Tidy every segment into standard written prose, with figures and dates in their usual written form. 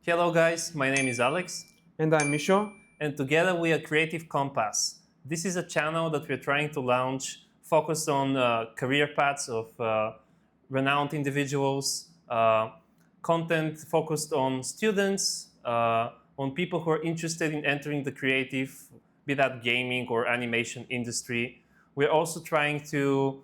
Hello guys, my name is Alex. And I'm Misho. And together we are Creative Compass. This is a channel that we're trying to launch focused on career paths of renowned individuals, content focused on students, on people who are interested in entering the creative, be that gaming or animation industry. We're also trying to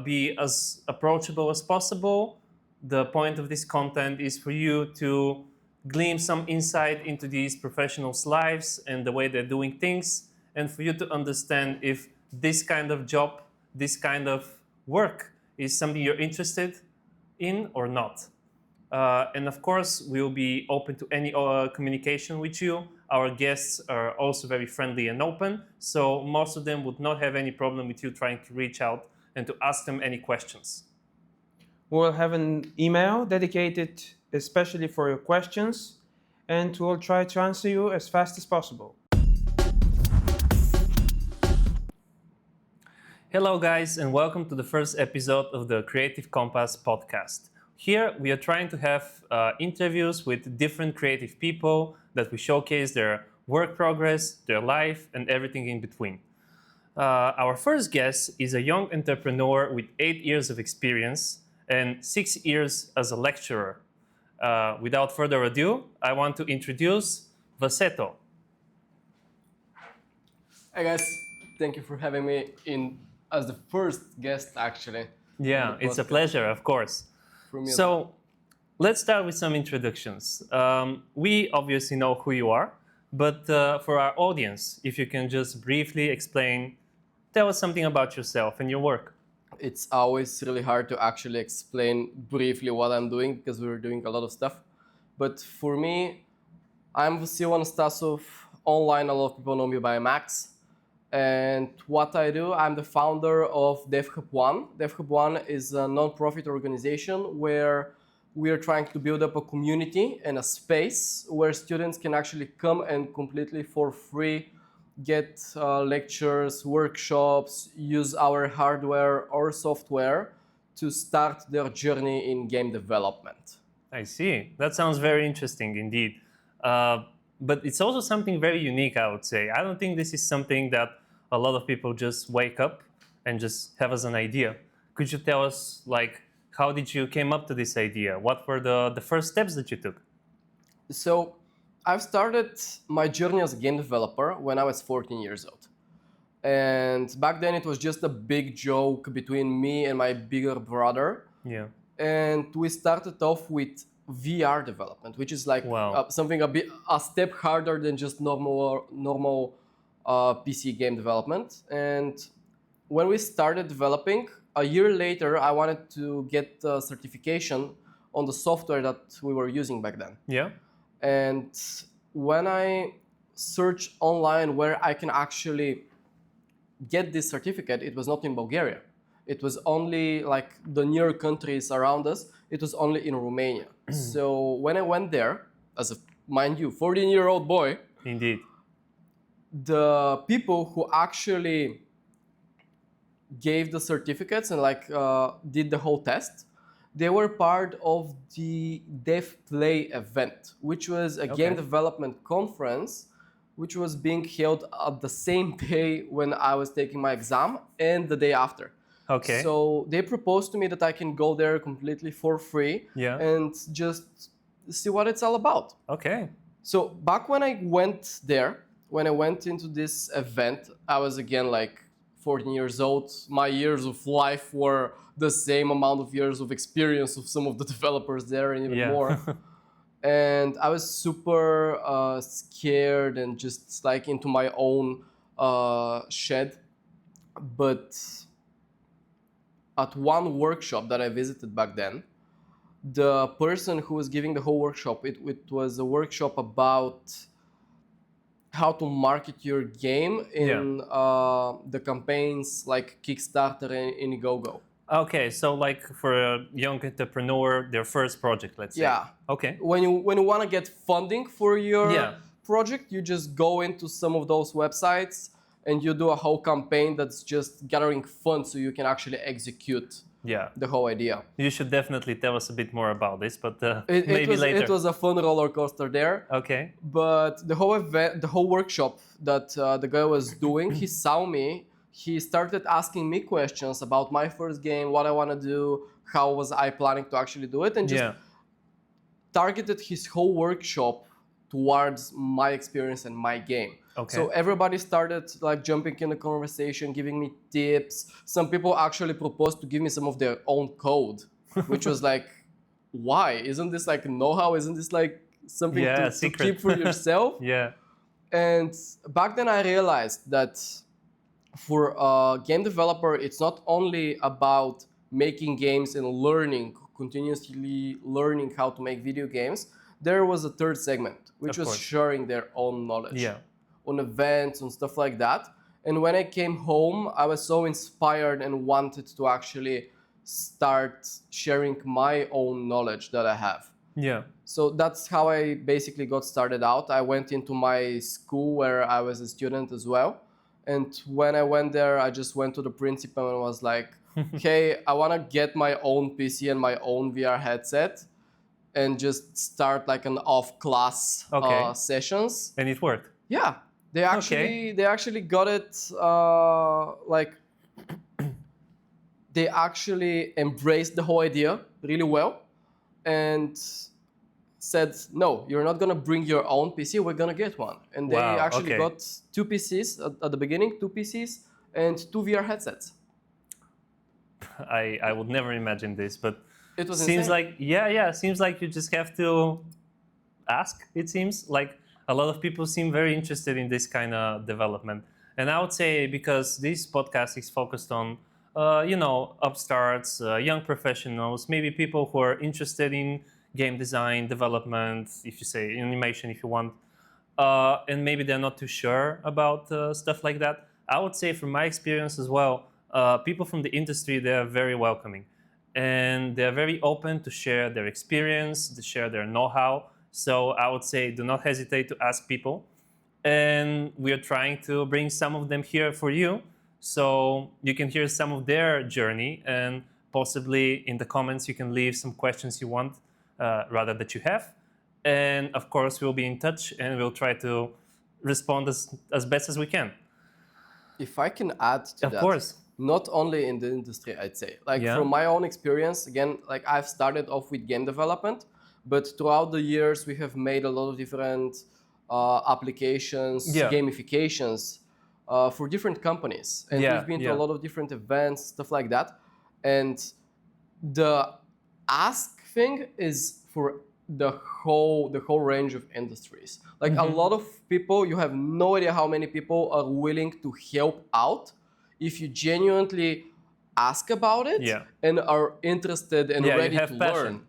be as approachable as possible. The point of this content is for you to glean some insight into these professionals' lives and the way they're doing things, and for you to understand if this kind of job, this kind of work is something you're interested in or not. And of course, we'll be open to any communication with you. Our guests are also very friendly and open, so most of them would not have any problem with you trying to reach out and to ask them any questions. We'll have an email dedicated especially for your questions, and we'll try to answer you as fast as possible. Hello guys, and welcome to the first episode of the Creative Compass podcast. Here we are trying to have interviews with different creative people that we showcase their work progress, their life, and everything in between. Our first guest is a young entrepreneur with 8 years of experience and 6 years as a lecturer. Without further ado, I want to introduce Vasil. Hey guys, thank you for having me in as the first guest actually. Yeah, it's a pleasure, of course. So let's start with some introductions. We obviously know who you are, but for our audience, if you can just briefly tell us something about yourself and your work. It's always really hard to actually explain briefly what I'm doing because we're doing a lot of stuff. But for me, I'm Vasil Anastasov. Online, a lot of people know me by Max. And what I do, I'm the founder of DevHubOne. DevHubOne is a non-profit organization where we are trying to build up a community and a space where students can actually come and completely for free get lectures, workshops, use our hardware or software to start their journey in game development. I see. That sounds very interesting indeed. But it's also something very unique, I would say. I don't think this is something that a lot of people just wake up and just have as an idea. Could you tell us, how did you came up to this idea? What were the first steps that you took? So I've started my journey as a game developer when I was 14 years old. And back then it was just a big joke between me and my bigger brother. Yeah. And we started off with VR development, which is something a step harder than just normal PC game development. And when we started developing, a year later, I wanted to get certification on the software that we were using back then. Yeah. And when I searched online where I can actually get this certificate, it was not in Bulgaria. It was only the near countries around us. It was only in Romania. So when I went there, as a, mind you, 14-year-old boy, indeed, the people who actually gave the certificates and did the whole test, they were part of the DevPlay event, which was a game development conference, which was being held at the same day when I was taking my exam and the day after. Okay. So they proposed to me that I can go there completely for free and just see what it's all about. Okay. So back when I went there, when I went into this event, I was again 14 years old. My years of life were the same amount of years of experience of some of the developers there and even more. And I was super scared and just into my own shed. But at one workshop that I visited back then, the person who was giving the whole workshop, it was a workshop about how to market your game in the campaigns like Kickstarter and Indiegogo. Okay, so for a young entrepreneur, their first project, let's say. Yeah. Okay. When you want to get funding for your project, you just go into some of those websites and you do a whole campaign that's just gathering funds so you can actually execute Yeah. the whole idea. You should definitely tell us a bit more about this, but It maybe later. It was a fun roller coaster there. Okay. But the whole event, the whole workshop that the guy was doing, he saw me. He started asking me questions about my first game, what I want to do, how was I planning to actually do it, and just targeted his whole workshop towards my experience and my game. Okay. So everybody started like jumping in the conversation, giving me tips. Some people actually proposed to give me some of their own code, which was like, why? Isn't this like know-how? Isn't this like something to keep for yourself? Yeah. And back then I realized that for a game developer, it's not only about making games and continuously learning how to make video games. There was a third segment, which was sharing their own knowledge on events and stuff like that. And when I came home, I was so inspired and wanted to actually start sharing my own knowledge that I have. Yeah. So that's how I basically got started out. I went into my school where I was a student as well. And when I went there, I just went to the principal and was like, hey, I want to get my own PC and my own VR headset and just start like an off-class sessions. And it worked. Yeah, they actually got it like they actually embraced the whole idea really well and said, no, you're not gonna bring your own PC, we're gonna get one. And they actually got 2 PCs at the beginning, 2 PCs and 2 VR headsets. I would never imagine this, but it was seems insane. like seems like you just have to ask. It seems like a lot of people seem very interested in this kind of development, and I would say because this podcast is focused on upstarts, young professionals, maybe people who are interested in game design, development, if you say animation, if you want, and maybe they're not too sure about stuff like that. I would say from my experience as well, people from the industry, they're very welcoming and they're very open to share their experience, to share their know-how. So I would say do not hesitate to ask people. And we are trying to bring some of them here for you so you can hear some of their journey, and possibly in the comments you can leave some questions you want, rather that you have. And of course we'll be in touch and we'll try to respond as best as we can. If I can add to that. Of course. Not only in the industry, I'd say. Like from my own experience, again, like I've started off with game development, but throughout the years we have made a lot of different applications, gamifications for different companies. And we've been to a lot of different events, stuff like that. And the ask thing is for the whole range of industries. Like a lot of people, you have no idea how many people are willing to help out if you genuinely ask about it and are interested and ready to learn.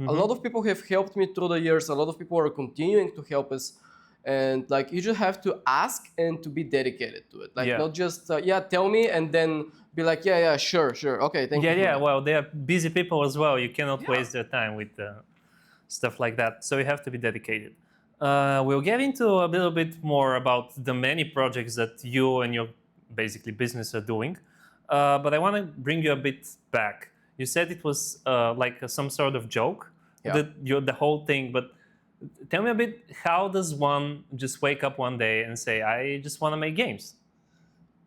A lot of people have helped me through the years. A lot of people are continuing to help us. And like you just have to ask and to be dedicated to it. Like not just, tell me and then be like, sure, okay, thank you. Well, they are busy people as well. You cannot waste their time with stuff like that. So you have to be dedicated. We'll get into a little bit more about the many projects that you and your basically business are doing. But I want to bring you a bit back. You said it was like some sort of joke, the whole thing. But tell me a bit, how does one just wake up one day and say, I just want to make games?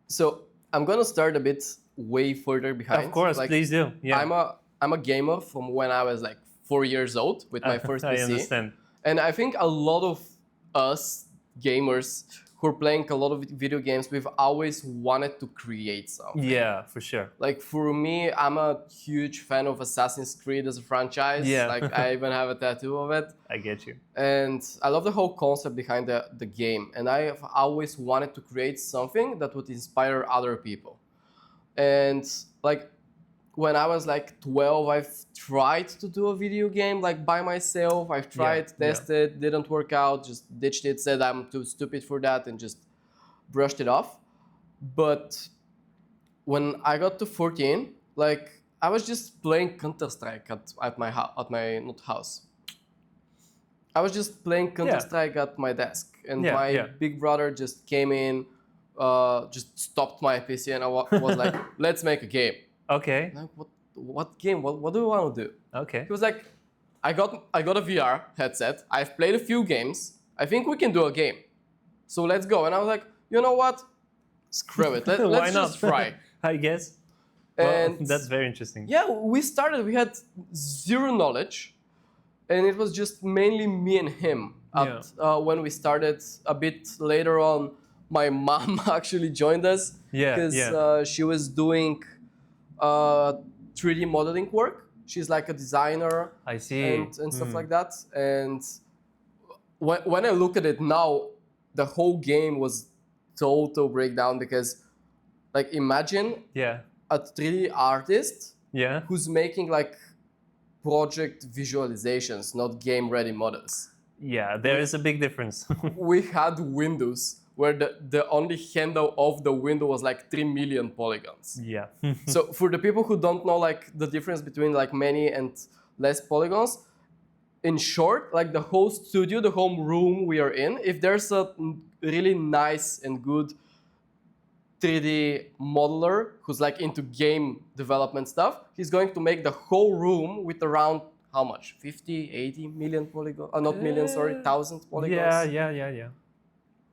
So I'm going to start a bit way further behind. Of course, like, please do. Yeah. I'm a gamer from when I was like 4 years old with my first PC. I understand. And I think a lot of us gamers who are playing a lot of video games, we've always wanted to create something. Yeah, for sure. Like for me, I'm a huge fan of Assassin's Creed as a franchise. Yeah. Like I even have a tattoo of it. I get you. And I love the whole concept behind the game. And I have always wanted to create something that would inspire other people. And like when I was like 12, I've tried to do a video game like by myself. I've tried, tested, didn't work out, just ditched it, said I'm too stupid for that and just brushed it off. But when I got to 14, like I was just playing Counter-Strike at my house. I was just playing Counter-Strike at my desk, and my big brother just came in, just stopped my PC, and I was like, let's make a game. Okay. I'm like, what game? What do you want to do? Okay. He was like, I got a VR headset. I've played a few games. I think we can do a game. So let's go. And I was like, you know what? Screw it. Why Let's not? just try. I guess. Well, And that's very interesting. yeah, we started. We had zero knowledge, and it was just mainly me and him. When we started a bit later on, my mom actually joined us Yeah, because she was doing 3D modeling work. She's like a designer I see. and stuff like that. And when I look at it now, the whole game was total breakdown because, like, imagine Yeah. a 3D artist Yeah. who's making like project visualizations, not game-ready models. Yeah, there is a big difference. We had windows where the only handle of the window was like 3 million polygons. Yeah. So for the people who don't know like the difference between like many and less polygons, in short, like the whole studio, the home room we are in, if there's a really nice and good 3D modeler who's like into game development stuff, he's going to make the whole room with around how much? 50, 80 million polygons? Not million, sorry, 1,000 polygons. Yeah.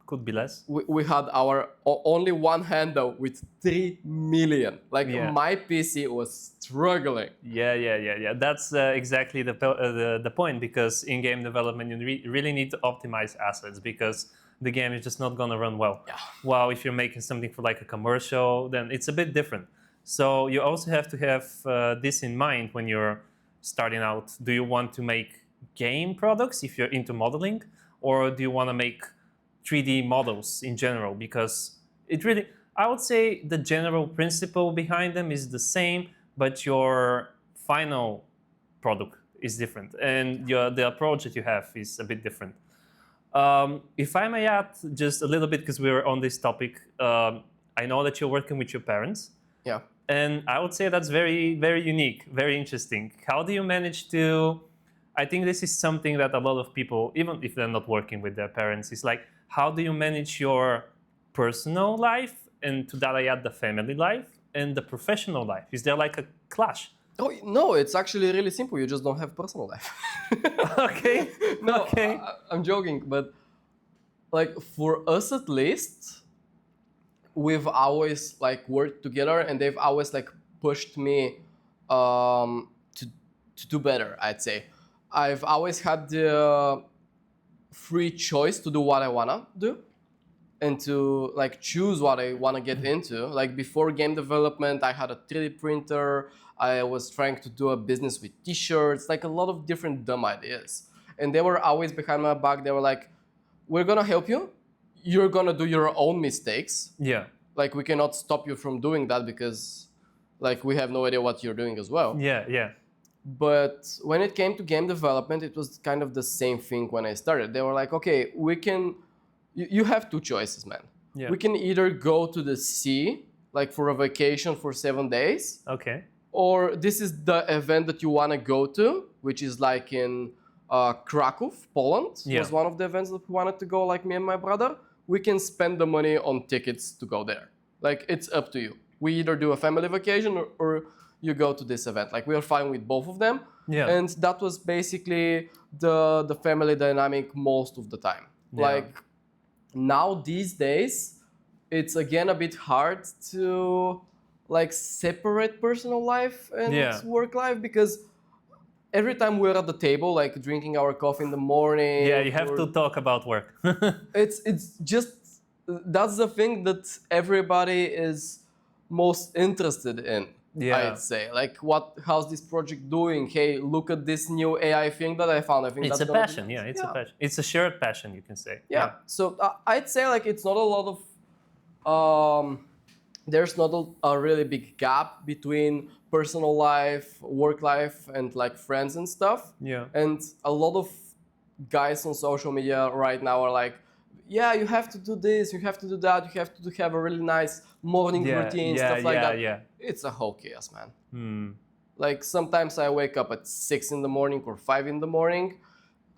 Could be less. We had our only one handle with 3 million. Like my PC was struggling. Yeah. That's exactly the point, because in game development you really need to optimize assets, because the game is just not going to run well. Yeah. While if you're making something for like a commercial, then it's a bit different. So you also have to have this in mind when you're starting out. Do you want to make game products if you're into modeling, or do you want to make 3D models in general? Because it really, I would say the general principle behind them is the same, but your final product is different, and the approach that you have is a bit different. If I may add just a little bit, because we're on this topic, I know that you're working with your parents. Yeah. And I would say that's very, very unique, very interesting. How do you manage to, I think this is something that a lot of people, even if they're not working with their parents, is like, how do you manage your personal life, and to that I add the family life, and the professional life? Is there like a clash? Oh, no, it's actually really simple. You just don't have personal life. Okay. No, okay. I'm joking, but like for us at least, we've always like worked together, and they've always like pushed me to do better, I'd say. I've always had the free choice to do what I wanna do and to like choose what I wanna get into. Like before game development, I had a 3D printer. I was trying to do a business with t-shirts, like a lot of different dumb ideas. And they were always behind my back. They were like, we're gonna help you. You're gonna do your own mistakes. Yeah. Like we cannot stop you from doing that because like we have no idea what you're doing as well. Yeah. But when it came to game development, it was kind of the same thing when I started. They were like, okay, you have two choices, man. Yeah. We can either go to the sea, like for a vacation for 7 days. Okay. Or this is the event that you want to go to, which is like in Krakow, Poland. Yeah. Was one of the events that we wanted to go, like me and my brother. We can spend the money on tickets to go there. Like, it's up to you. We either do a family vacation or you go to this event. Like, we are fine with both of them. Yeah. And that was basically the family dynamic most of the time. Yeah. Like, now these days, it's again a bit hard to like separate personal life and work life, because every time we're at the table, like drinking our coffee in the morning. Yeah, you have to talk about work. It's just, that's the thing that everybody is most interested in. Yeah. I'd say, like, how's this project doing? Hey, look at this new AI thing that I found. I think it's that's a passion. Yeah, it's a passion. It's a shared passion, you can say. Yeah. So I'd say like it's not a lot of there's not a really big gap between personal life, work life, and like friends and stuff. Yeah. And a lot of guys on social media right now are like, yeah, you have to do this, you have to do that, you have to have a really nice morning routine, stuff like that. Yeah. It's a whole chaos, man. Hmm. Like sometimes I wake up at 6 in the morning or 5 in the morning.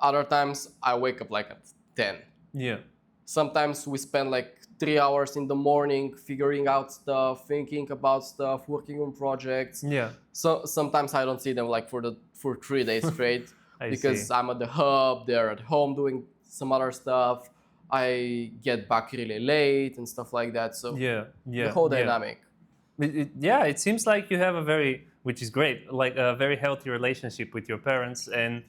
Other times I wake up like at 10. Yeah. Sometimes we spend like 3 hours in the morning figuring out stuff, thinking about stuff, working on projects. Yeah. So sometimes I don't see them like for 3 days straight because see. I'm at the hub, they're at home doing some other stuff. I get back really late and stuff like that. So the whole dynamic. It seems like you have a very, which is great, like a very healthy relationship with your parents, and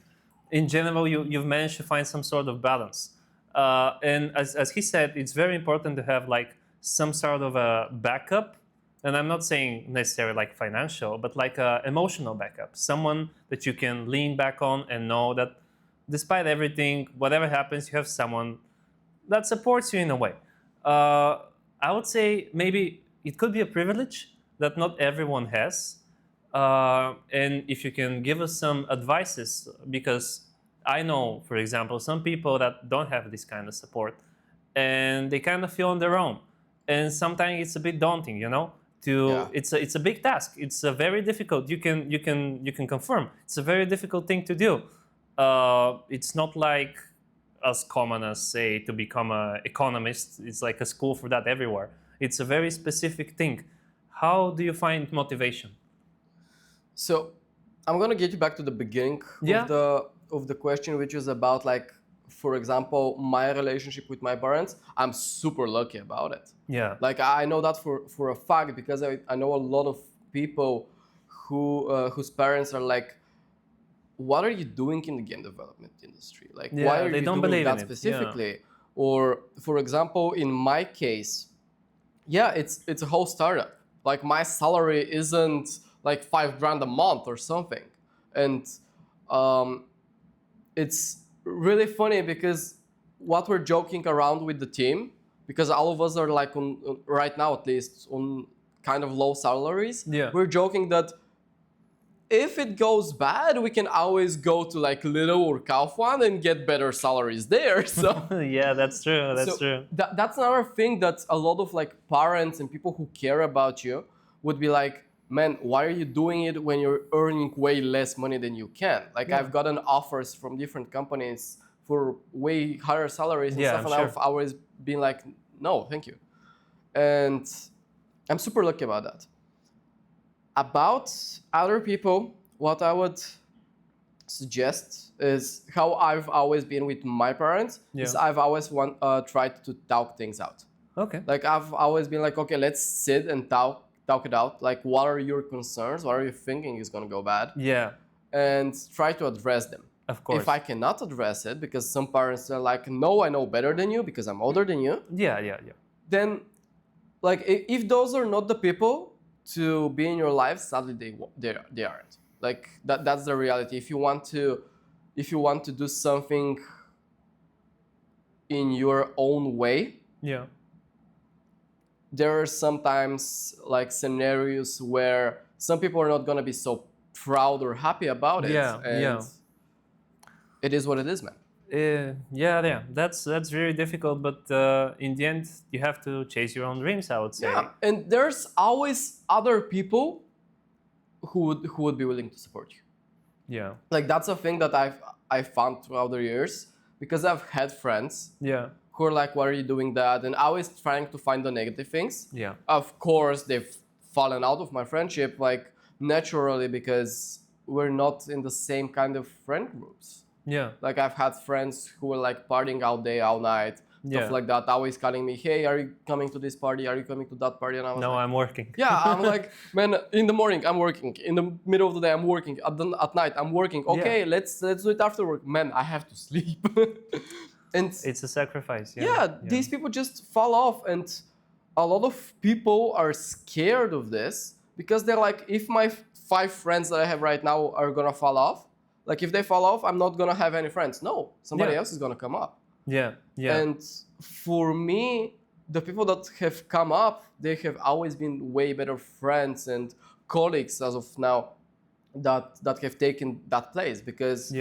in general, you've managed to find some sort of balance. And as he said, it's very important to have like some sort of a backup. And I'm not saying necessarily like financial, but like a emotional backup, someone that you can lean back on and know that despite everything, whatever happens, you have someone that supports you in a way. I would say maybe it could be a privilege that not everyone has. And if you can give us some advices, because I know, for example, some people that don't have this kind of support and they kind of feel on their own. And sometimes it's a bit daunting, you know? It's a big task. It's a very difficult. You can confirm. It's a very difficult thing to do. It's not like as common as say to become an economist. It's like a school for that everywhere. It's a very specific thing. How do you find motivation? So I'm gonna get you back to the beginning of the question, which is about like, for example, my relationship with my parents. I'm super lucky about it. Yeah. Like I know that for a fact because I know a lot of people whose parents are like, what are you doing in the game development industry? Like, why are you doing that specifically? Yeah. Or, for example, in my case, it's a whole startup. Like, my salary isn't like $5,000 a month or something. And it's really funny because what we're joking around with the team, because all of us are like on right now at least on kind of low salaries. Yeah. We're joking that if it goes bad, we can always go to like Little or Kaufland and get better salaries there. So yeah, that's true. That's true. That's another thing that a lot of like parents and people who care about you would be like, man, why are you doing it when you're earning way less money than you can? Like I've gotten offers from different companies for way higher salaries and stuff, and I've always been like, no, thank you. And I'm super lucky about that. About other people, what I would suggest is how I've always been with my parents. Is I've always tried to talk things out. Okay. Like I've always been like, okay, let's sit and talk it out. Like, what are your concerns? What are you thinking is gonna go bad? Yeah. And try to address them. Of course. If I cannot address it, because some parents are like, no, I know better than you because I'm older than you. Yeah. Then, like, if those are not the people to be in your life, sadly they aren't. Like that's the reality. If you want to do something in your own way, there are sometimes like scenarios where some people are not gonna be so proud or happy about it. And it is what it is, man. That's very difficult, but in the end, you have to chase your own dreams, I would say. Yeah, and there's always other people who would be willing to support you. Yeah, like that's a thing that I've found throughout the years, because I've had friends who are like, why are you doing that? And always trying to find the negative things. Yeah, of course they've fallen out of my friendship like naturally, because we're not in the same kind of friend groups. Yeah. Like I've had friends who were like partying all day, all night, stuff like that, always calling me, hey, are you coming to this party? Are you coming to that party? And I was I'm working. Yeah, I'm like, man, in the morning I'm working. In the middle of the day I'm working. At night I'm working. Okay, let's do it after work. Man, I have to sleep. And it's a sacrifice. These people just fall off, and a lot of people are scared of this because they're like, if my 5 friends that I have right now are gonna fall off, like if they fall off, I'm not gonna have any friends. No, somebody else is gonna come up. Yeah. And for me, the people that have come up, they have always been way better friends and colleagues as of now that have taken that place, because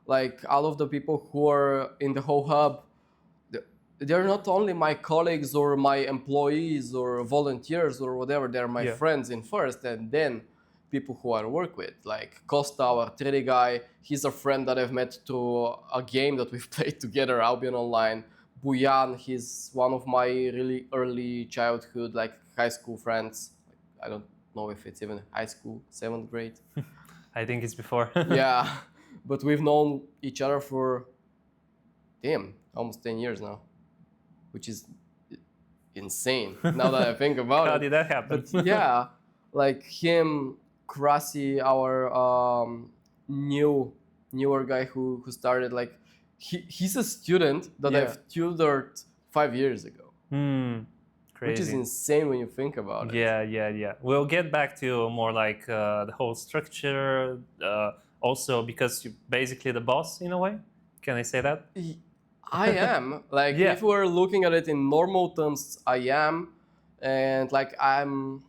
like all of the people who are in the whole hub, they're not only my colleagues or my employees or volunteers or whatever, they're my friends in first, and then people who I work with, like Costa, our 3D guy, he's a friend that I've met through a game that we've played together, Albion Online. Buyan, he's one of my really early childhood, like high school friends. I don't know if it's even high school, 7th grade. I think it's before. Yeah, but we've known each other for, almost 10 years now, which is insane now that I think about it. How did that happen? But yeah, like him, Krasi, our newer guy who started, like he's a student that Yeah. I've tutored 5 years ago, Crazy. which is insane when you think about it. Yeah. We'll get back to more like the whole structure. Also, because you're basically the boss in a way. Can I say that? I am. Like, Yeah. if we're looking at it in normal terms, I am. And like, I'm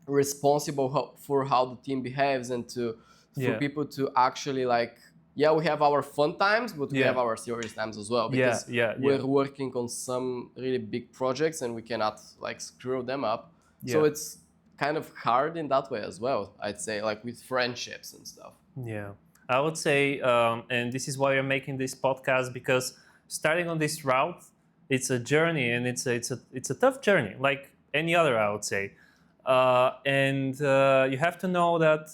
responsible for how the team behaves and for Yeah. people to actually like, yeah, we have our fun times, but we Yeah. have our serious times as well. Yeah, Because yeah. we're working on some really big projects and we cannot like screw them up. So Yeah. it's kind of hard in that way as well, I'd say, like with friendships and stuff. Yeah, I would say, and this is why we're making this podcast, because starting on this route, it's a journey, and it's a tough journey, like any other, I would say. And you have to know that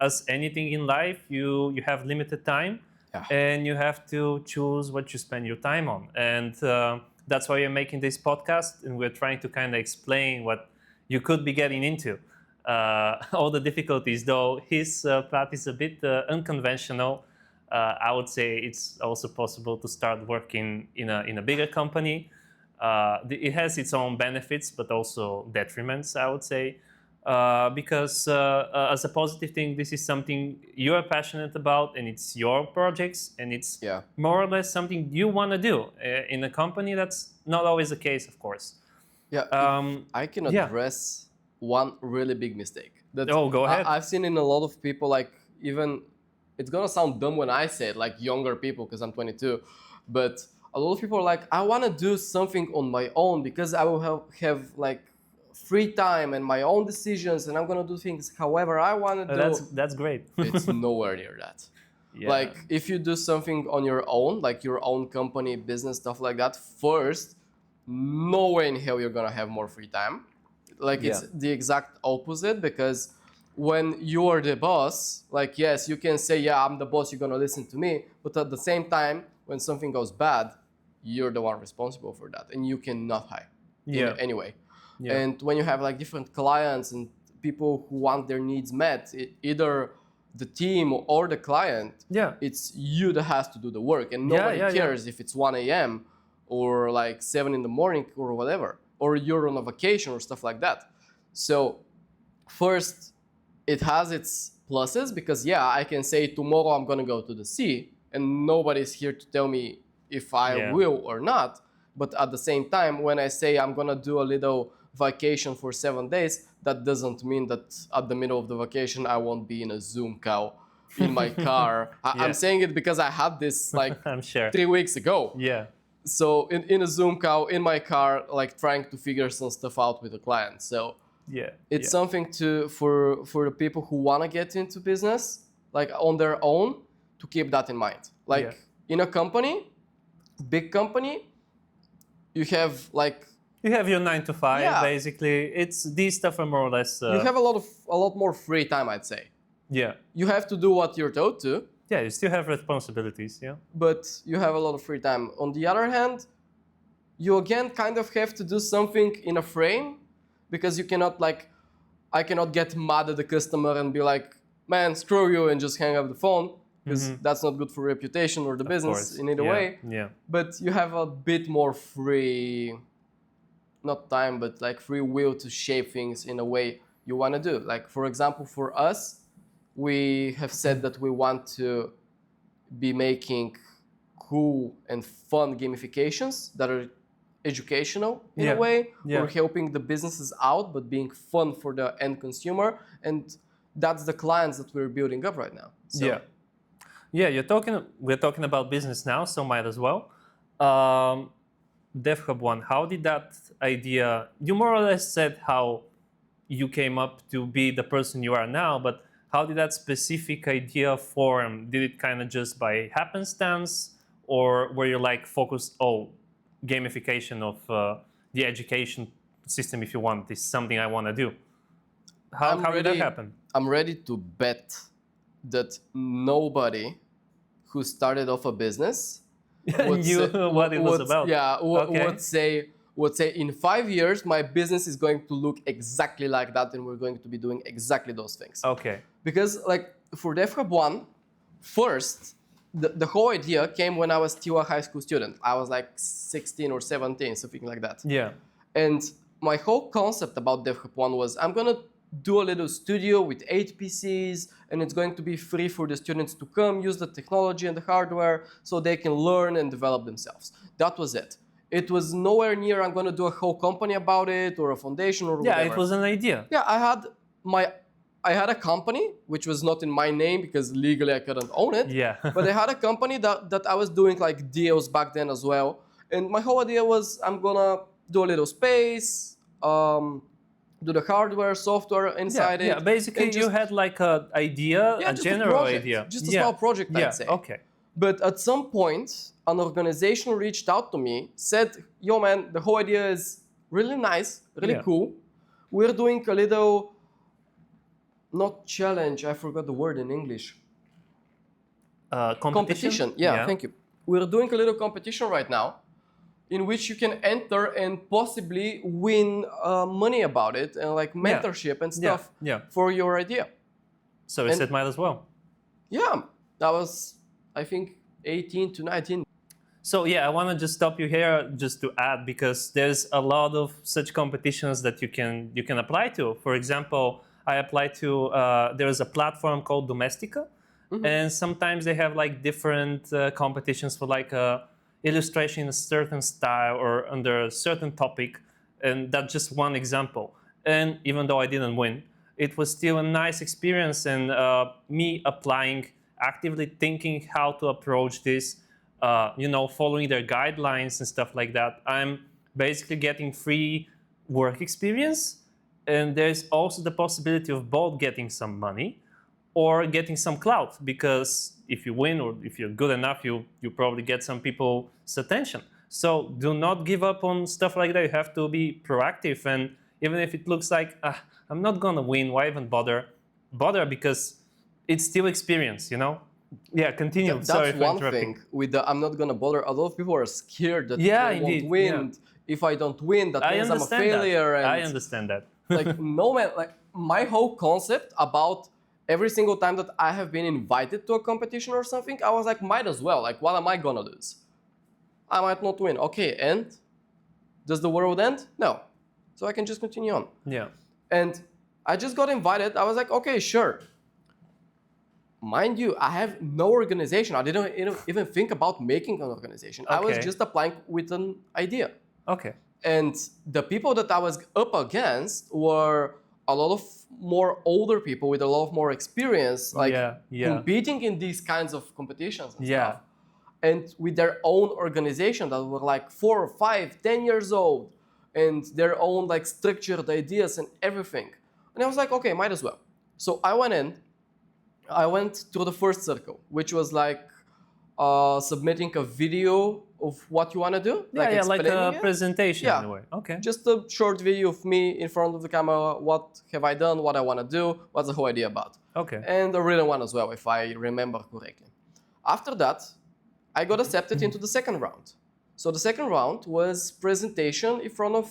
as anything in life, you have limited time, Yeah. and you have to choose what you spend your time on. And that's why we're making this podcast, and we're trying to kind of explain what you could be getting into. All the difficulties, though his path is a bit unconventional. I would say it's also possible to start working in a bigger company. It has its own benefits, but also detriments, I would say, because as a positive thing, this is something you are passionate about, and it's your projects, and it's Yeah. more or less something you want to do in a company. That's not always the case, of course. Yeah. I can yeah. address one really big mistake. That Oh, go ahead. I've seen in a lot of people, like even, it's gonna sound dumb when I say it, like younger people, because I'm 22, but a lot of people are like, I want to do something on my own because I will have like free time and my own decisions, and I'm gonna do things however I want to do. That's great. It's nowhere near that. Yeah. Like if you do something on your own, like your own company, business, stuff like that, first, no way in hell you're gonna have more free time. Like it's the exact opposite, because when you are the boss, like, yes, you can say, yeah, I'm the boss, you're gonna listen to me, but at the same time, when something goes bad, you're the one responsible for that, and you cannot hide anyway. Yeah. And when you have like different clients and people who want their needs met, either the team or the client, it's you that has to do the work, and nobody cares if it's 1 a.m. or like 7 in the morning or whatever, or you're on a vacation or stuff like that. So first, it has its pluses, because I can say tomorrow I'm gonna go to the sea, and nobody's here to tell me if I will or not. But at the same time, when I say I'm gonna do a little vacation for 7 days, that doesn't mean that at the middle of the vacation I won't be in a Zoom call in my car. I'm saying it because I had this like I'm sure 3 weeks ago. Yeah. So in a Zoom call in my car, like trying to figure some stuff out with the client. So it's something for the people who want to get into business, like on their own, to keep that in mind. Like in a company, big company, you have like, you have your 9 to 5 basically. It's these stuff are more or less. You have a lot more free time, I'd say. Yeah. You have to do what you're told to. Yeah, you still have responsibilities. Yeah. But you have a lot of free time. On the other hand, you again kind of have to do something in a frame, because you cannot like, I cannot get mad at the customer and be like, man, screw you, and just hang up the phone, because that's not good for reputation or the business in either way. Yeah. But you have a bit more free, not time, but like free will to shape things in a way you want to do. Like, for example, for us, we have said that we want to be making cool and fun gamifications that are educational in a way, or helping the businesses out, but being fun for the end consumer. And that's the clients that we're building up right now. So, we're talking about business now, so might as well. DevHubOne, how did that idea, you more or less said how you came up to be the person you are now, but how did that specific idea form? Did it kind of just by happenstance, or were you like focused, gamification of the education system, if you want, is something I want to do. How did that happen? I'm ready to bet that nobody who started off a business Knew what it was about. Yeah, Okay. would say in 5 years my business is going to look exactly like that, and we're going to be doing exactly those things. Okay. Because like for DevHubOne, first the whole idea came when I was still a high school student. I was like 16 or 17, something like that. Yeah. And my whole concept about DevHubOne was I'm gonna do a little studio with 8 PCs, and it's going to be free for the students to come use the technology and the hardware so they can learn and develop themselves. That was it. It was nowhere near I'm gonna do a whole company about it or a foundation or whatever. Yeah, it was an idea. Yeah, I had a company which was not in my name because legally I couldn't own it. Yeah. But I had a company that I was doing like deals back then as well. And my whole idea was I'm gonna do a little space, do the hardware, software inside it. Yeah, basically you had like an idea, a general idea. Just a small project, I'd say. Okay. But at some point, an organization reached out to me, said, yo man, the whole idea is really nice, really cool. We're doing a little, not challenge, I forgot the word in English. Competition? Yeah, thank you. We're doing a little competition right now in which you can enter and possibly win money about it and like mentorship and stuff for your idea. So you said might as well. Yeah, that was, I think, 18 to 19. So yeah, I want to just stop you here just to add, because there's a lot of such competitions that you can apply to. For example, I applied to, there's a platform called Domestika, and sometimes they have like different competitions for like illustration in a certain style or under a certain topic, and that's just one example. And even though I didn't win, it was still a nice experience, and me applying, actively thinking how to approach this, following their guidelines and stuff like that. I'm basically getting free work experience, and there's also the possibility of both getting some money or getting some clout, because if you win or if you're good enough, you probably get some people's attention. So do not give up on stuff like that. You have to be proactive, and even if it looks like I'm not gonna win, why even bother? Bother, because it's still experience, Yeah, continue. That's Sorry for one interrupting. thing with the I'm not gonna bother. A lot of people are scared that I won't indeed. win. Yeah. If I don't win, that means I'm a understand failure. that. And I understand that. like no man, like my whole concept about every single time that I have been invited to a competition or something, I was like, might as well. Like, what am I gonna lose? I might not win. Okay, and does the world end? No. So I can just continue on. Yeah. And I just got invited. I was like, okay, sure. Mind you, I have no organization. I didn't even think about making an organization. I was just applying with an idea. Okay. And the people that I was up against were a lot of more older people with a lot of more experience, like competing in these kinds of competitions and stuff. And with their own organization that were like 4, 5, 10 years old, and their own like structured ideas and everything. And I was like, okay, might as well. So I went in. I went through the first circle, which was like submitting a video of what you want to do. Like a presentation in a way. Okay. Just a short video of me in front of the camera. What have I done? What I want to do? What's the whole idea about? Okay. And a written one as well, if I remember correctly. After that, I got accepted into the second round. So the second round was presentation in front of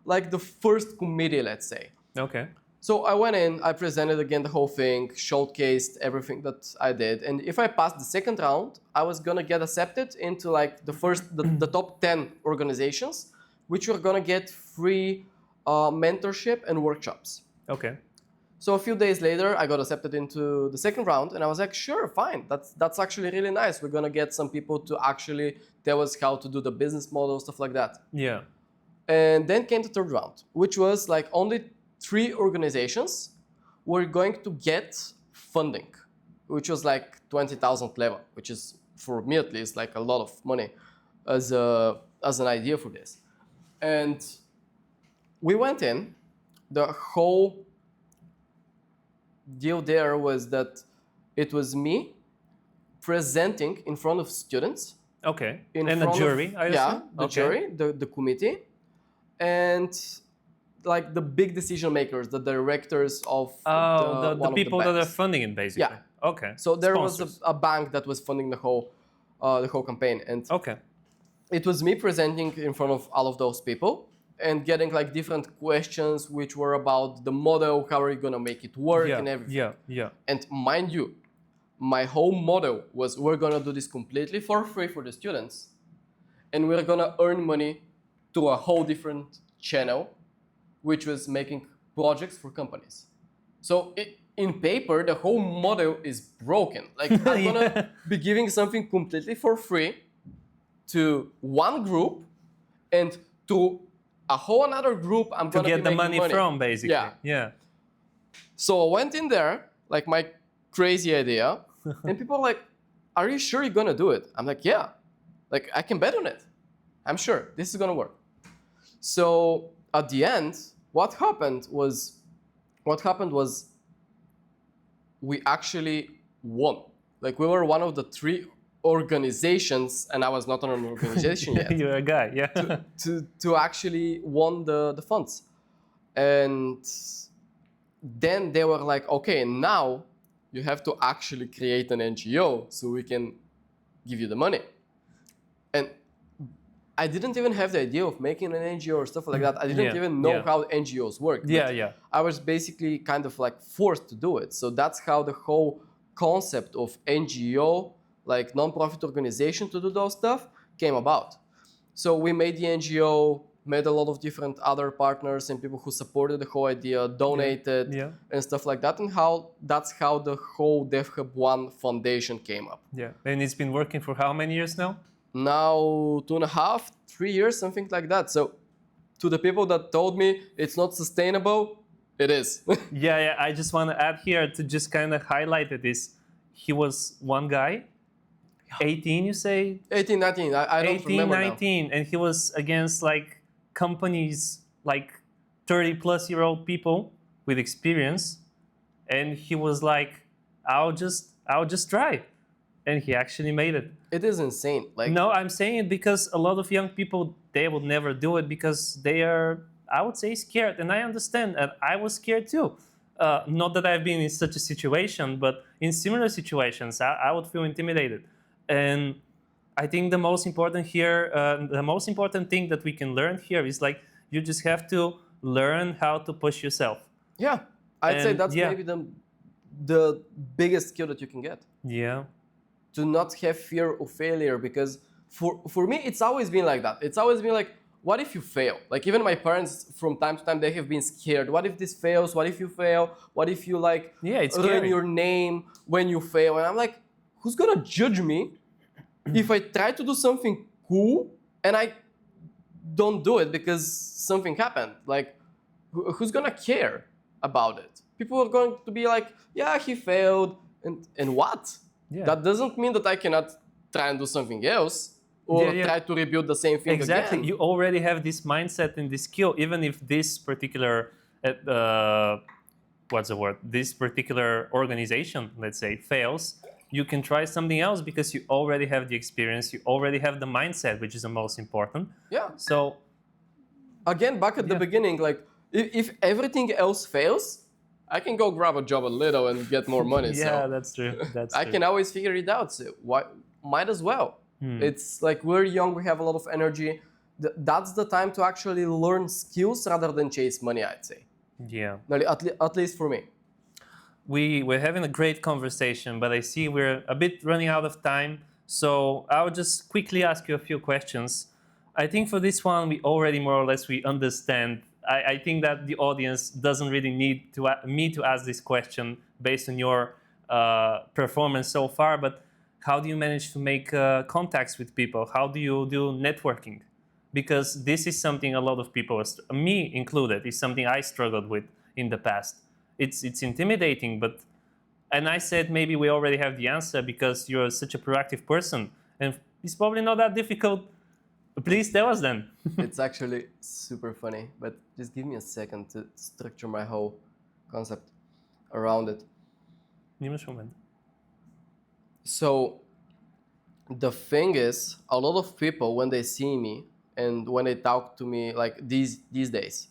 like the first committee, let's say. Okay. So I went in, I presented again the whole thing, showcased everything that I did. And if I passed the second round, I was gonna get accepted into like the top 10 organizations, which were gonna get free mentorship and workshops. Okay. So a few days later, I got accepted into the second round, and I was like, sure, fine. That's actually really nice. We're gonna get some people to actually tell us how to do the business model, stuff like that. Yeah. And then came the third round, which was like only 3 organizations were going to get funding, which was like 20,000 level, which is, for me at least, like a lot of money as an idea for this. And we went in. The whole deal there was that it was me presenting in front of students Okay. in And a front of- jury, I yeah, assume? the Okay. jury, the committee, and like the big decision makers, the directors of Oh, the one of people the that are banks. funding it, basically. Yeah. Okay. So there was Sponsors. a bank that was funding the whole campaign, and Okay. it was me presenting in front of all of those people and getting like different questions which were about the model, how are you gonna make it work, Yeah. and everything. Yeah. Yeah. And mind you, my whole model was we're gonna do this completely for free for the students, and we're gonna earn money to a whole different channel, which was making projects for companies. So in paper, the whole model is broken. Like I'm Yeah. gonna be giving something completely for free to one group, and to a whole another group I'm To gonna get be the making money from, basically. Yeah. Yeah. So I went in there, like my crazy idea, and people are like, "Are you sure you're gonna do it?" I'm like, "Yeah, like I can bet on it. I'm sure this is gonna work." So at the end, what happened was we actually won. Like we were one of the 3 organizations, and I was not on an organization yet, You're a guy. Yeah. to actually won the funds. And then they were like, okay, now you have to actually create an NGO so we can give you the money. And I didn't even have the idea of making an NGO or stuff like that. I didn't Yeah, even know yeah. how NGOs work. Yeah. But Yeah. I was basically kind of like forced to do it. So that's how the whole concept of NGO, like non-profit organization to do those stuff, came about. So we made the NGO, met a lot of different other partners and people who supported the whole idea, donated, Yeah. and stuff like that. And that's how the whole DevHubOne foundation came up. Yeah. And it's been working for how many years now? Now 2.5, 3 years, something like that. So to the people that told me it's not sustainable, it is. Yeah, yeah. I just want to add here to just kind of highlight this. He was one guy, 18, you say? 18, 19, I don't 18, remember 19, and he was against like companies, like 30-plus-year-old people with experience, and he was like, I'll just try, and he actually made it. now. It is insane. Like No, I'm saying it because a lot of young people, they would never do it because they are, I would say, scared. And I understand, and I was scared too. Not that I've been in such a situation, but in similar situations, I would feel intimidated. And I think the most important here, the most important thing that we can learn here is like, you just have to learn how to push yourself. yeah, I'd say And that's yeah. maybe the biggest skill that you can get. Yeah. To not have fear of failure, because for me it's always been like that. It's always been like, what if you fail? Like even my parents from time to time, they have been scared. What if this fails? What if you fail? What if you like Yeah, it's ruin scary. your name when you fail? And I'm like, who's gonna judge me if I try to do something cool and I don't do it because something happened? Like who's gonna care about it? People are going to be like, yeah, he failed, and what? Yeah. That doesn't mean that I cannot try and do something else or Yeah, yeah. try to rebuild the same thing Exactly. again. You already have this mindset and this skill, even if this particular, what's the word? This particular organization, let's say, fails, you can try something else because you already have the experience, you already have the mindset, which is the most important. Yeah. So, Again, back at the Yeah. beginning, like if everything else fails, I can go grab a job a little and get more money. yeah, So that's true. That's I true. can always figure it out. So why might as well? It's like we're young, we have a lot of energy. That's the time to actually learn skills rather than chase money, I'd say. Yeah. No, at least for me. We're having a great conversation, but I see we're a bit running out of time. So I'll just quickly ask you a few questions. I think for this one, we already more or less we understand. I think that the audience doesn't really need me to ask this question based on your performance so far, but how do you manage to make contacts with people? How do you do networking? Because this is something a lot of people, me included, is something I struggled with in the past. It's intimidating, and I said maybe we already have the answer because you're such a proactive person, and it's probably not that difficult. Please tell us then. It's actually super funny, but just give me a second to structure my whole concept around it. Nimm einen Moment. So The thing is, a lot of people when they see me and when they talk to me like these days,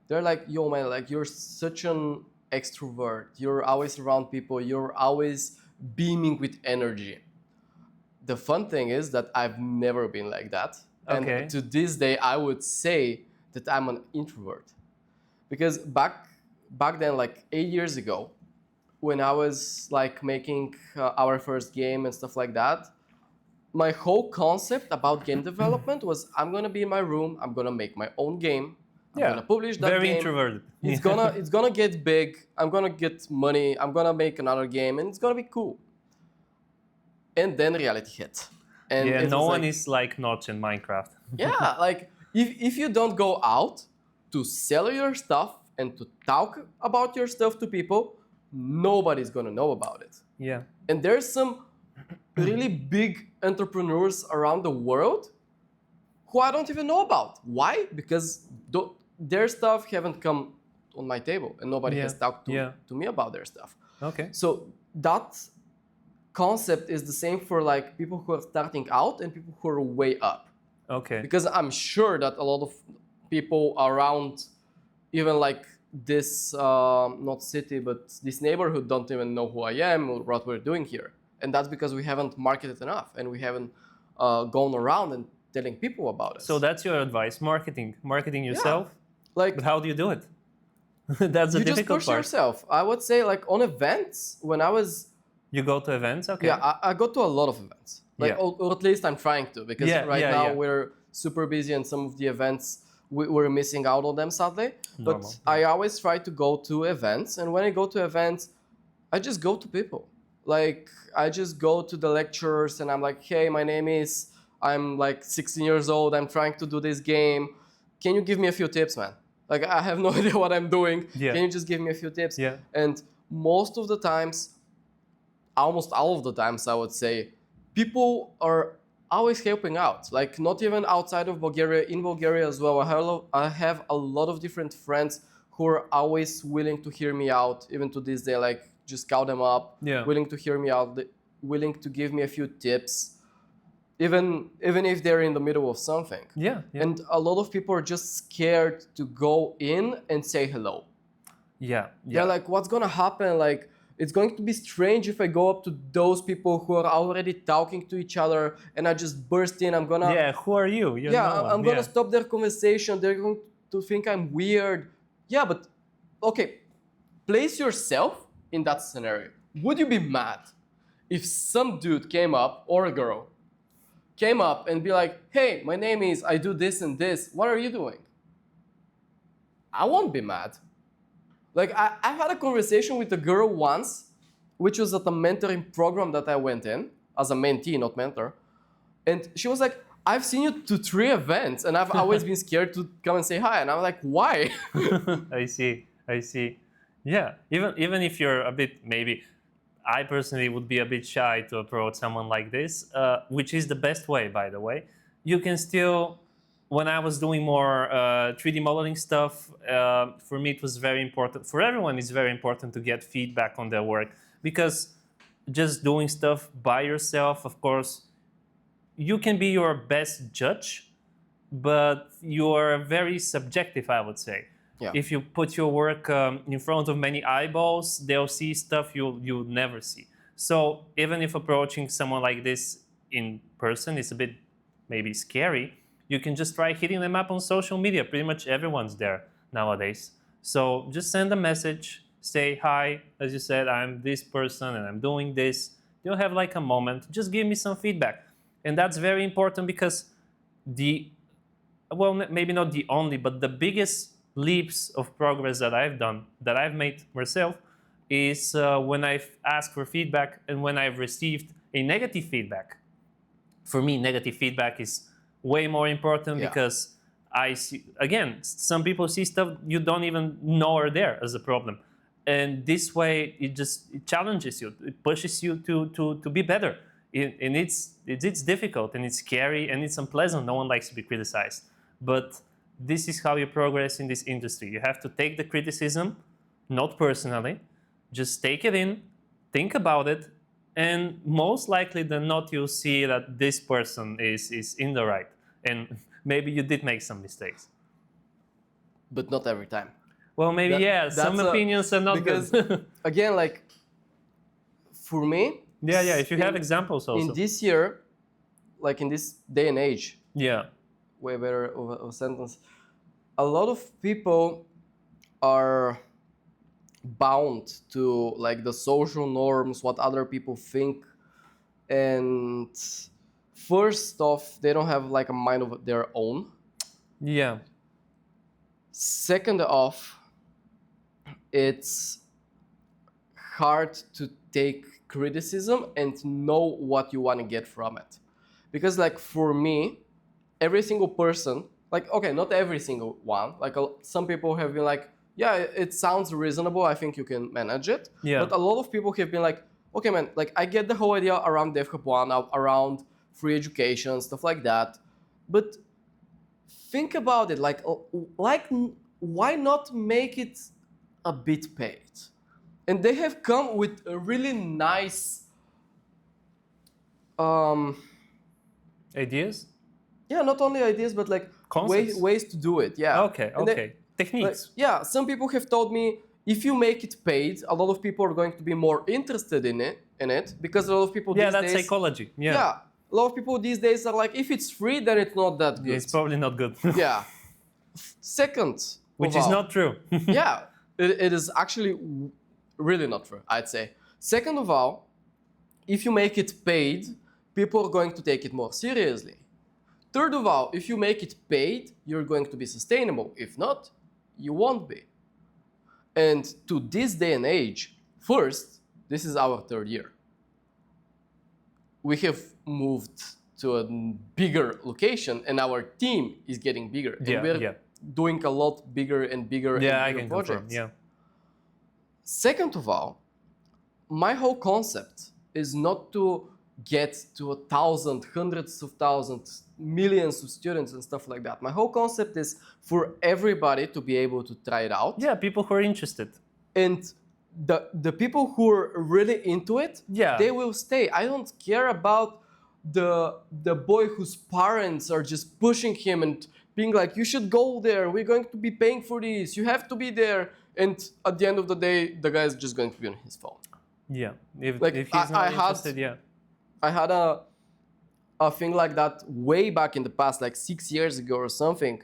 they're like, "Yo, man, like you're such an extrovert. You're always around people. You're always beaming with energy." The fun thing is that I've never been like that, Okay. and to this day, I would say that I'm an introvert, because back then, like 8 years ago, when I was like making our first game and stuff like that, my whole concept about game development was I'm gonna be in my room, I'm gonna make my own game, I'm Yeah. gonna publish that Very game. introverted. It's gonna get big, I'm gonna get money, I'm gonna make another game, and it's gonna be cool. And then reality hit. And Yeah, it no was one like, is like Notch in Minecraft. yeah, like if you don't go out to sell your stuff and to talk about your stuff to people, nobody's gonna know about it. Yeah. And there's some really big entrepreneurs around the world who I don't even know about. Why? Because their stuff haven't come on my table and nobody has talked to me about their stuff. Okay. So that concept is the same for like people who are starting out and people who are way up. Okay. Because I'm sure that a lot of people around even like this, not city, but this neighborhood don't even know who I am or what we're doing here. And that's because we haven't marketed enough and we haven't gone around and telling people about it. So that's your advice, marketing yourself. Like, But how do you do it? That's the you just difficult push part. yourself. I would say like on events, when I was, You go to events, okay? yeah, I go to a lot of events. Like, Yeah. or at least I'm trying to, because right now we're super busy and some of the events we're missing out on them sadly. Normal, But I always try to go to events, and when I go to events, I just go to people. Like I just go to the lecturers and I'm like, hey, my name is, I'm like 16 years old, I'm trying to do this game. Can you give me a few tips, man? Like I have no idea what I'm doing. Yeah. Can you just give me a few tips? Yeah. And most of the times, almost all of the times I would say, people are always helping out. Like not even outside of Bulgaria, in Bulgaria as well. I have a lot of different friends who are always willing to hear me out, even to this day. Like just call them up, willing to hear me out, willing to give me a few tips, even if they're in the middle of something. Yeah. And a lot of people are just scared to go in and say hello. Yeah. They're like, what's gonna happen? Like, it's going to be strange if I go up to those people who are already talking to each other and I just burst in. I'm gonna. Yeah. Who are you? You're yeah, no one. I'm gonna stop their conversation. They're going to think I'm weird. Yeah, but okay, place yourself in that scenario. Would you be mad if some dude came up, or a girl came up and be like, hey, my name is, I do this and this. What are you doing? I won't be mad. Like, I had a conversation with a girl once, which was at a mentoring program that I went in, as a mentee, not mentor. And she was like, I've seen you to 3 events, and I've always been scared to come and say hi. And I'm like, why? I see. Yeah, even if you're a bit, maybe, I personally would be a bit shy to approach someone like this, which is the best way, by the way. You can still, when I was doing more 3D modeling stuff, for me it was very important, for everyone it's very important to get feedback on their work, because just doing stuff by yourself, of course, you can be your best judge, but you're very subjective, I would say. Yeah. If you put your work in front of many eyeballs, they'll see stuff you'll never see. So even if approaching someone like this in person is a bit maybe scary, you can just try hitting them up on social media. Pretty much everyone's there nowadays. So just send a message, say, hi, as you said, I'm this person and I'm doing this. You'll have like a moment, just give me some feedback. And that's very important because maybe not the only, but the biggest leaps of progress that I've done, that I've made myself, is when I've asked for feedback and when I've received a negative feedback. For me, negative feedback is way more important because I see, again, some people see stuff you don't even know are there as a problem. And this way, it challenges you, it pushes you to be better. And it's difficult and it's scary and it's unpleasant. No one likes to be criticized. But this is how you progress in this industry. You have to take the criticism, not personally, just take it in, think about it, and most likely than not, you'll see that this person is in the right, and maybe you did make some mistakes. But not every time. Well, maybe some opinions are not because, good. again, like for me, yeah. If you have examples also. in this year, like in this day and age, Yeah. way better of a sentence. A lot of people are bound to like the social norms, what other people think, and first off, they don't have like a mind of their own. Yeah. Second off, it's hard to take criticism and know what you want to get from it. Because like for me, every single person, like, okay, not every single one, like some people have been like, yeah, it sounds reasonable, I think you can manage it. Yeah. But a lot of people have been like, okay, man, like I get the whole idea around DevHubOne, around free education, stuff like that. But think about it, like why not make it a bit paid? And they have come with a really nice Ideas? yeah, not only ideas, but like ways to do it. Yeah. Okay. Techniques. Like, yeah, some people have told me if you make it paid, a lot of people are going to be more interested in it because a lot of people these that's days, psychology. Yeah, a lot of people these days are like, if it's free, then it's not that good. It's probably not good. Yeah. Second, which is not true. Yeah, it is actually really not true, I'd say. Second of all, if you make it paid, people are going to take it more seriously. Third of all, if you make it paid, you're going to be sustainable. If not, you won't be. And to this day and age, first, this is our third year. We have moved to a bigger location and our team is getting bigger. And we're doing a lot bigger and bigger and bigger projects. Yeah. Second of all, my whole concept is not to get to 1,000, hundreds of thousands, millions of students and stuff like that. My whole concept is for everybody to be able to try it out. Yeah, people who are interested. And the people who are really into it, they will stay. I don't care about the boy whose parents are just pushing him and being like, you should go there, we're going to be paying for this, you have to be there. And at the end of the day, the guy is just going to be on his phone. Yeah, if he's not interested, I had a thing like that way back in the past, like 6 years ago or something,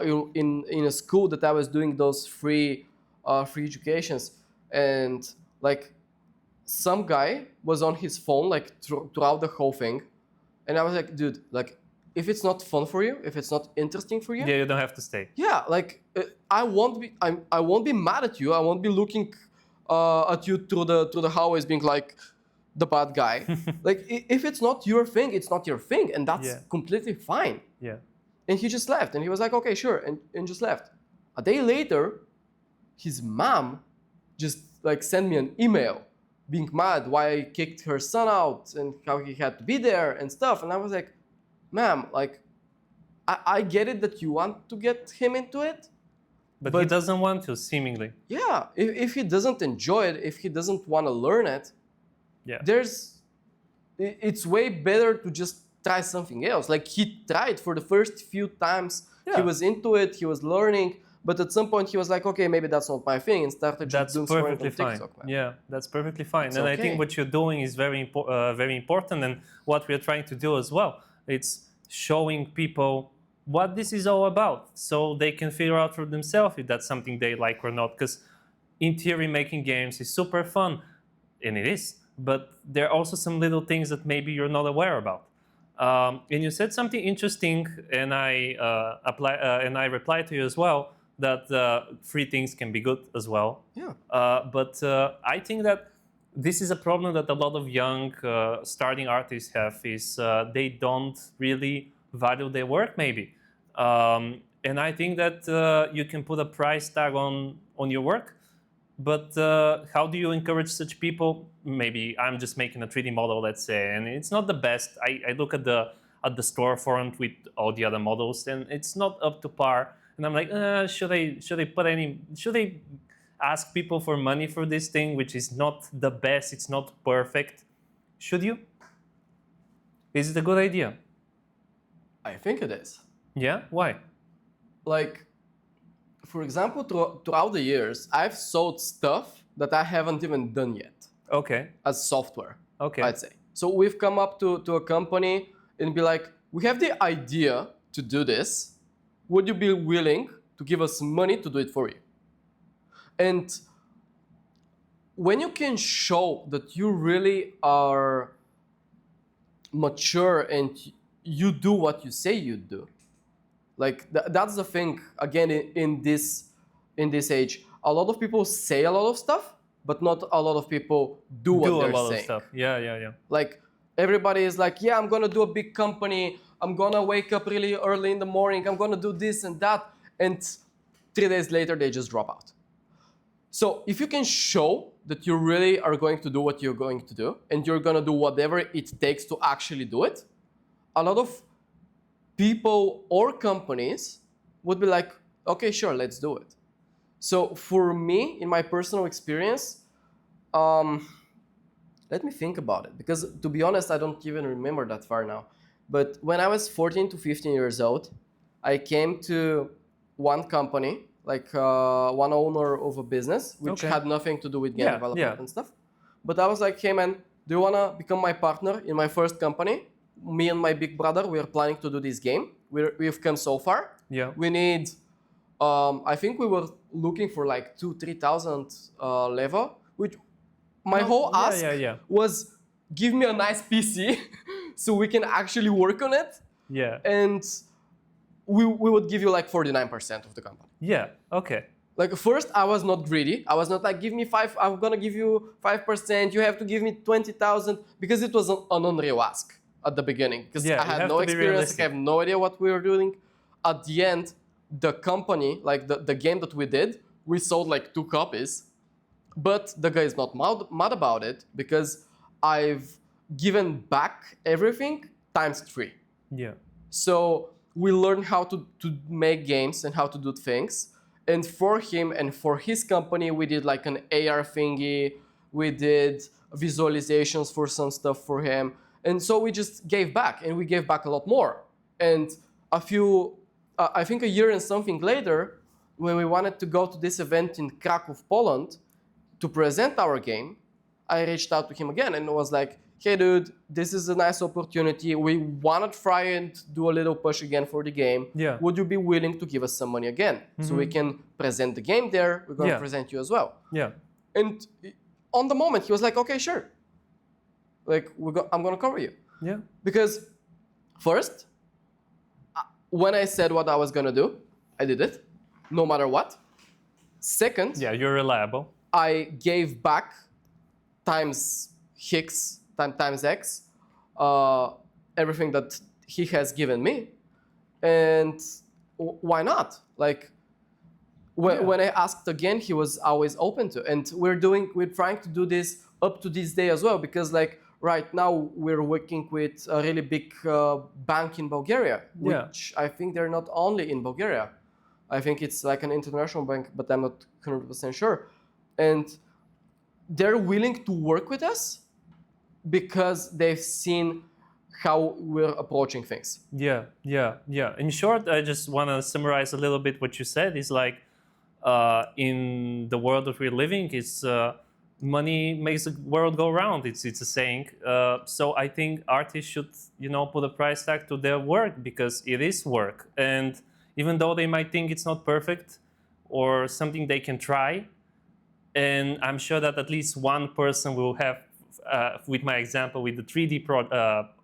in a school that I was doing those free educations, and like some guy was on his phone like throughout the whole thing, and I was like, dude, like if it's not fun for you, if it's not interesting for you, you don't have to stay. Yeah, like I won't be mad at you. I won't be looking at you through the hallways being like the bad guy. Like if it's not your thing, it's not your thing, and that's completely fine. Yeah. And he just left, and he was like, okay, sure, and just left. A day later, his mom just like sent me an email being mad why I kicked her son out and how he had to be there and stuff. And I was like, ma'am, like I get it that you want to get him into it, but he doesn't want to, seemingly. Yeah, if he doesn't enjoy it, if he doesn't want to learn it, it's way better to just try something else. Like he tried for the first few times, he was into it, he was learning, but at some point he was like, okay, maybe that's not my thing, and started just doing something on TikTok. Man. Yeah, that's perfectly fine. It's and okay. I think what you're doing is very important, and what we're trying to do as well. It's showing people what this is all about, so they can figure out for themselves if that's something they like or not. Because in theory, making games is super fun, and it is. But there are also some little things that maybe you're not aware about. And you said something interesting, and I replied to you as well, that free things can be good as well. Yeah. But I think that this is a problem that a lot of young starting artists have, is they don't really value their work, maybe. And I think that you can put a price tag on your work, but how do you encourage such people? Maybe I'm just making a 3D model, let's say, and it's not the best. I look at the storefront with all the other models, and it's not up to par. And I'm like, should they ask people for money for this thing, which is not the best, it's not perfect? Should you? Is it a good idea? I think it is. Yeah? Why? Like, for example, throughout the years, I've sold stuff that I haven't even done yet Okay. as software, Okay. I'd say. So we've come up to a company and be like, we have the idea to do this. Would you be willing to give us money to do it for you? And when you can show that you really are mature and you do what you say you do, like that's the thing. Again, in this age, a lot of people say a lot of stuff, but not a lot of people do what they're a lot saying. of stuff. Yeah. Like everybody is like, yeah, I'm gonna do a big company. I'm gonna wake up really early in the morning. I'm gonna do this and that, and 3 days later they just drop out. So if you can show that you really are going to do what you're going to do, and you're gonna do whatever it takes to actually do it, a lot of people or companies would be like, okay, sure, let's do it. So for me, in my personal experience, let me think about it, because to be honest, I don't even remember that far now. But when I was 14 to 15 years old, I came to one company, like one owner of a business, which had nothing to do with game development and stuff. But I was like, hey man, do you want to become my partner in my first company? Me and my big brother, we are planning to do this game. We've come so far. Yeah. We need, I think we were looking for like 2,000-3,000 level, which my whole ask was, give me a nice PC so we can actually work on it. Yeah. And we would give you like 49% of the company. Yeah, okay. Like first, I was not greedy. I was not like, give me 5, I'm gonna give you 5%, you have to give me 20,000, because it was an unreal ask at the beginning. Because I had no experience, I have no idea what we were doing. At the end, the company, like the game that we did, we sold like 2 copies. But the guy is not mad about it, because I've given back everything times 3. Yeah. So we learned how to make games and how to do things. And for him and for his company, we did like an AR thingy. We did visualizations for some stuff for him. And so we just gave back, and we gave back a lot more. And I think a year and something later, when we wanted to go to this event in Krakow, Poland, to present our game, I reached out to him again and was like, hey dude, this is a nice opportunity. We want to try and do a little push again for the game. Yeah. Would you be willing to give us some money again? So we can present the game there. We're going to present you as well. Yeah. And on the moment, he was like, okay, sure. Like, I'm going to cover you. Yeah. Because first, when I said what I was going to do, I did it, no matter what. Second, yeah, you're reliable. I gave back times X, everything that he has given me. And why not? Like, when I asked again, he was always open to. And we're trying to do this up to this day as well, because like right now we're working with a really big bank in Bulgaria, which I think they're not only in Bulgaria. I think it's like an international bank, but I'm not 100% sure. And they're willing to work with us because they've seen how we're approaching things. Yeah. In short, I just want to summarize a little bit what you said. Is like, in the world that we're living, it's money makes the world go round. It's a saying. So I think artists should, put a price tag to their work, because it is work. And even though they might think it's not perfect or something they can try, and I'm sure that at least one person will have, with my example with the 3D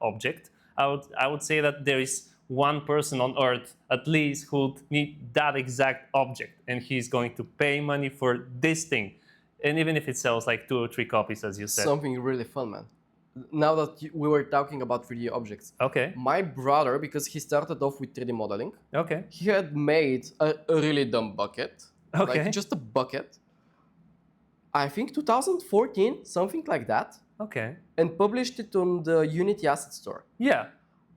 object, I would say that there is one person on Earth at least who would need that exact object, and he's going to pay money for this thing. And even if it sells like 2 or 3 copies, as you said. Something really fun, man. Now that we were talking about 3D objects. Okay. My brother, because he started off with 3D modeling. Okay. He had made a really dumb bucket. Okay. Like just a bucket. I think 2014, something like that. Okay. And published it on the Unity Asset Store. Yeah.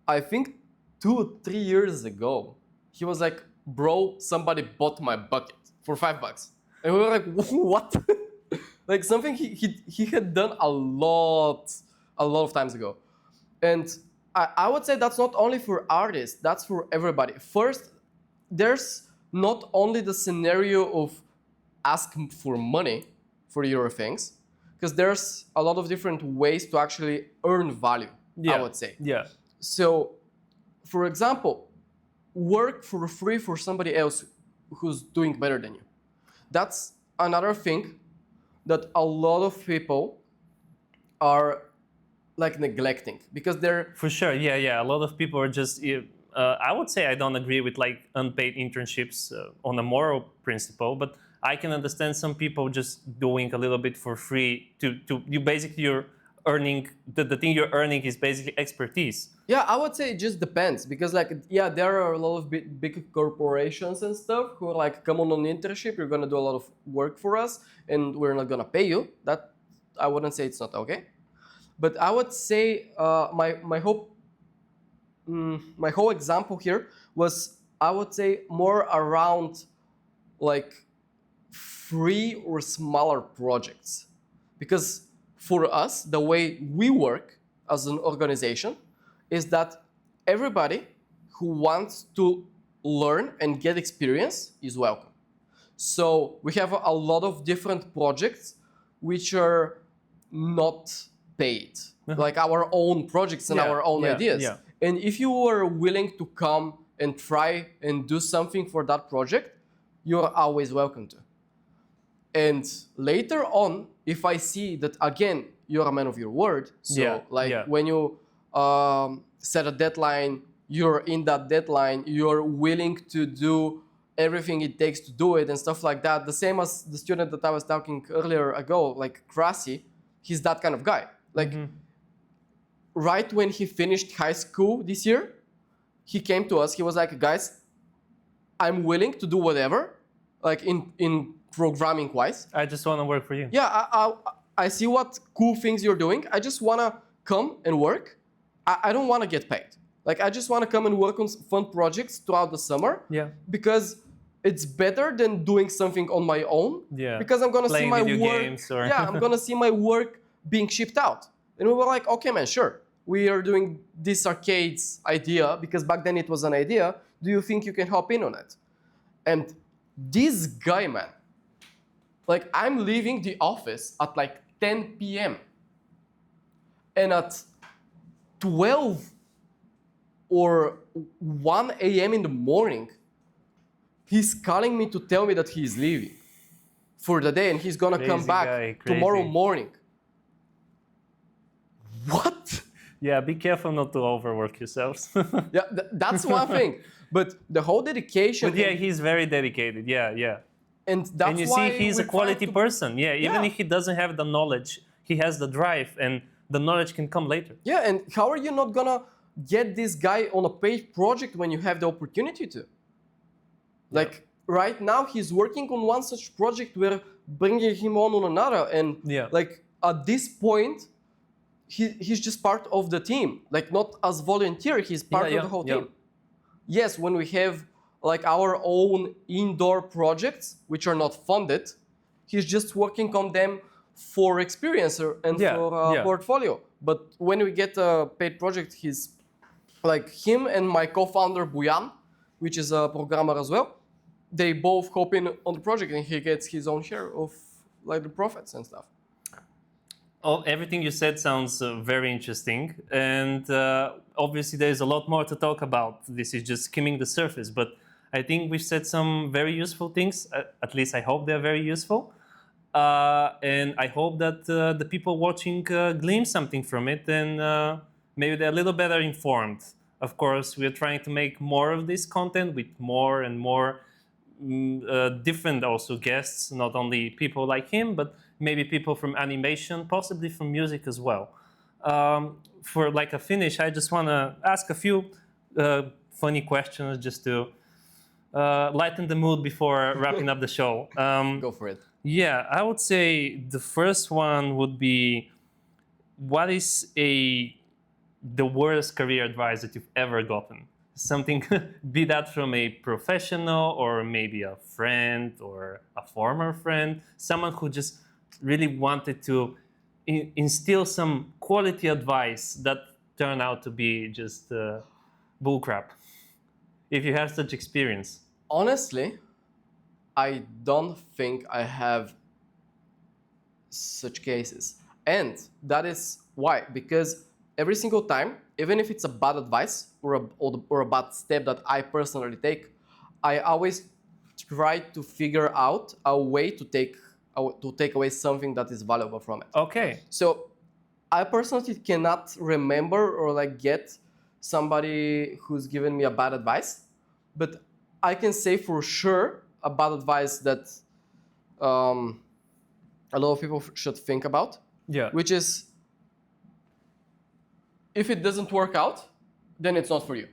I think 2 or 3 years ago, he was like, bro, somebody bought my bucket for $5. And we were like, what? Like something he had done a lot a lot of times ago. And I would say that's not only for artists, that's for everybody. First, there's not only the scenario of asking for money for your things, because there's a lot of different ways to actually earn value, I would say. Yeah. So, for example, work for free for somebody else who's doing better than you. That's another thing that a lot of people are like neglecting, because they're... For sure, yeah. A lot of people are just. I would say I don't agree with like unpaid internships on a moral principle, but I can understand some people just doing a little bit for free. You basically you're earning the thing you're earning is basically expertise. Yeah, I would say it just depends, because like, yeah, there are a lot of big corporations and stuff who are like, come on an internship, you're gonna do a lot of work for us and we're not gonna pay you. That, I wouldn't say it's not okay. But I would say my whole example here was, I would say, more around like free or smaller projects. Because for us, the way we work as an organization is that everybody who wants to learn and get experience is welcome. So we have a lot of different projects which are not paid, like our own projects and our own ideas. Yeah. And if you are willing to come and try and do something for that project, you're always welcome to. And later on, if I see that, again, you're a man of your word, so when you set a deadline, you're in that deadline, you're willing to do everything it takes to do it and stuff like that. The same as the student that I was talking earlier ago, like Krasi, he's that kind of guy. Like, right when he finished high school this year, he came to us, he was like, guys, I'm willing to do whatever, like in programming wise. I just want to work for you. Yeah, I see what cool things you're doing. I just want to come and work. I don't want to get paid. Like, I just want to come and work on fun projects throughout the summer. Yeah. Because it's better than doing something on my own. Yeah. Because I'm going to see my video work. Games or... Yeah, I'm going to see my work being shipped out. And we were like, okay, man, sure. We are doing this arcades idea, because back then it was an idea. Do you think you can hop in on it? And this guy, man, like, I'm leaving the office at like 10 p.m. And at 12 or 1 a.m. in the morning, he's calling me to tell me that he's leaving for the day and he's gonna come back tomorrow morning. What? Yeah, be careful not to overwork yourselves. Yeah, that's one thing. But the whole dedication... But yeah, he's very dedicated. Yeah. And that's and you why see, he's a quality person. Yeah, even if he doesn't have the knowledge, he has the drive, and the knowledge can come later. Yeah, and how are you not gonna get this guy on a paid project when you have the opportunity to? Like, right now, he's working on one such project, we're bringing him on another, and like, at this point, he's just part of the team. Like, not as volunteer, he's part of the whole team. Yes, when we have like our own indoor projects, which are not funded, he's just working on them for experience and for portfolio. But when we get a paid project, he's like, him and my co-founder Buyan, which is a programmer as well, they both hop in on the project and he gets his own share of like the profits and stuff. Oh, everything you said sounds very interesting, and obviously there's a lot more to talk about. This is just skimming the surface, but I think we've said some very useful things. At least I hope they're very useful, and I hope that the people watching glean something from it, and maybe they're a little better informed. Of course, we're trying to make more of this content with more and more different also guests, not only people like him, but maybe people from animation, possibly from music as well. For like a finish, I just want to ask a few funny questions just to lighten the mood before wrapping up the show. Go for it. Yeah, I would say the first one would be, what is the worst career advice that you've ever gotten? Something, be that from a professional or maybe a friend or a former friend, someone who just really wanted to instill some quality advice that turn out to be just bullcrap? If you have such experience. Honestly, I don't think I have such cases. And that is why. Because every single time, even if it's a bad advice or a bad step that I personally take, I always try to figure out a way to take away something that is valuable from it. Okay. So I personally cannot remember or like get somebody who's given me a bad advice, but I can say for sure a bad advice that a lot of people should think about, Yeah. which is if it doesn't work out, then it's not for you.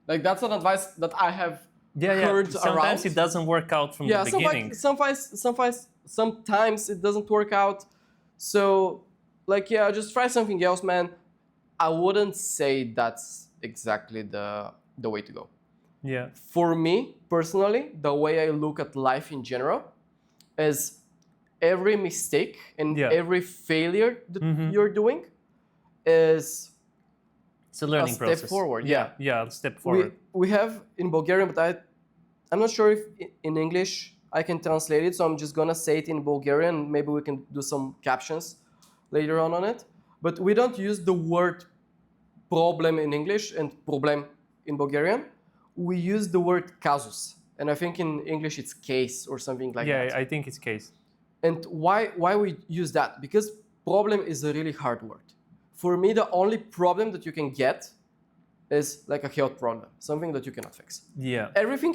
Like that's an advice that I have heard Sometimes around. it doesn't work out from the beginning. Sometimes it doesn't work out. So, like, yeah, just try something else, man. I wouldn't say that's exactly the way to go. Yeah. For me, personally, the way I look at life in general is every mistake and every failure that you're doing is It's a learning process. step forward. Yeah, step forward. We have in Bulgarian, but I'm not sure if in English I can translate it, so I'm just gonna say it in Bulgarian. Maybe we can do some captions later on it. But we don't use the word problem in English and problem in Bulgarian. We use the word casus, and I think in English it's case or something like that. Yeah, I think it's case. And why we use that? Because problem is a really hard word. For me, the only problem that you can get is like a health problem, something that you cannot fix. Yeah. Everything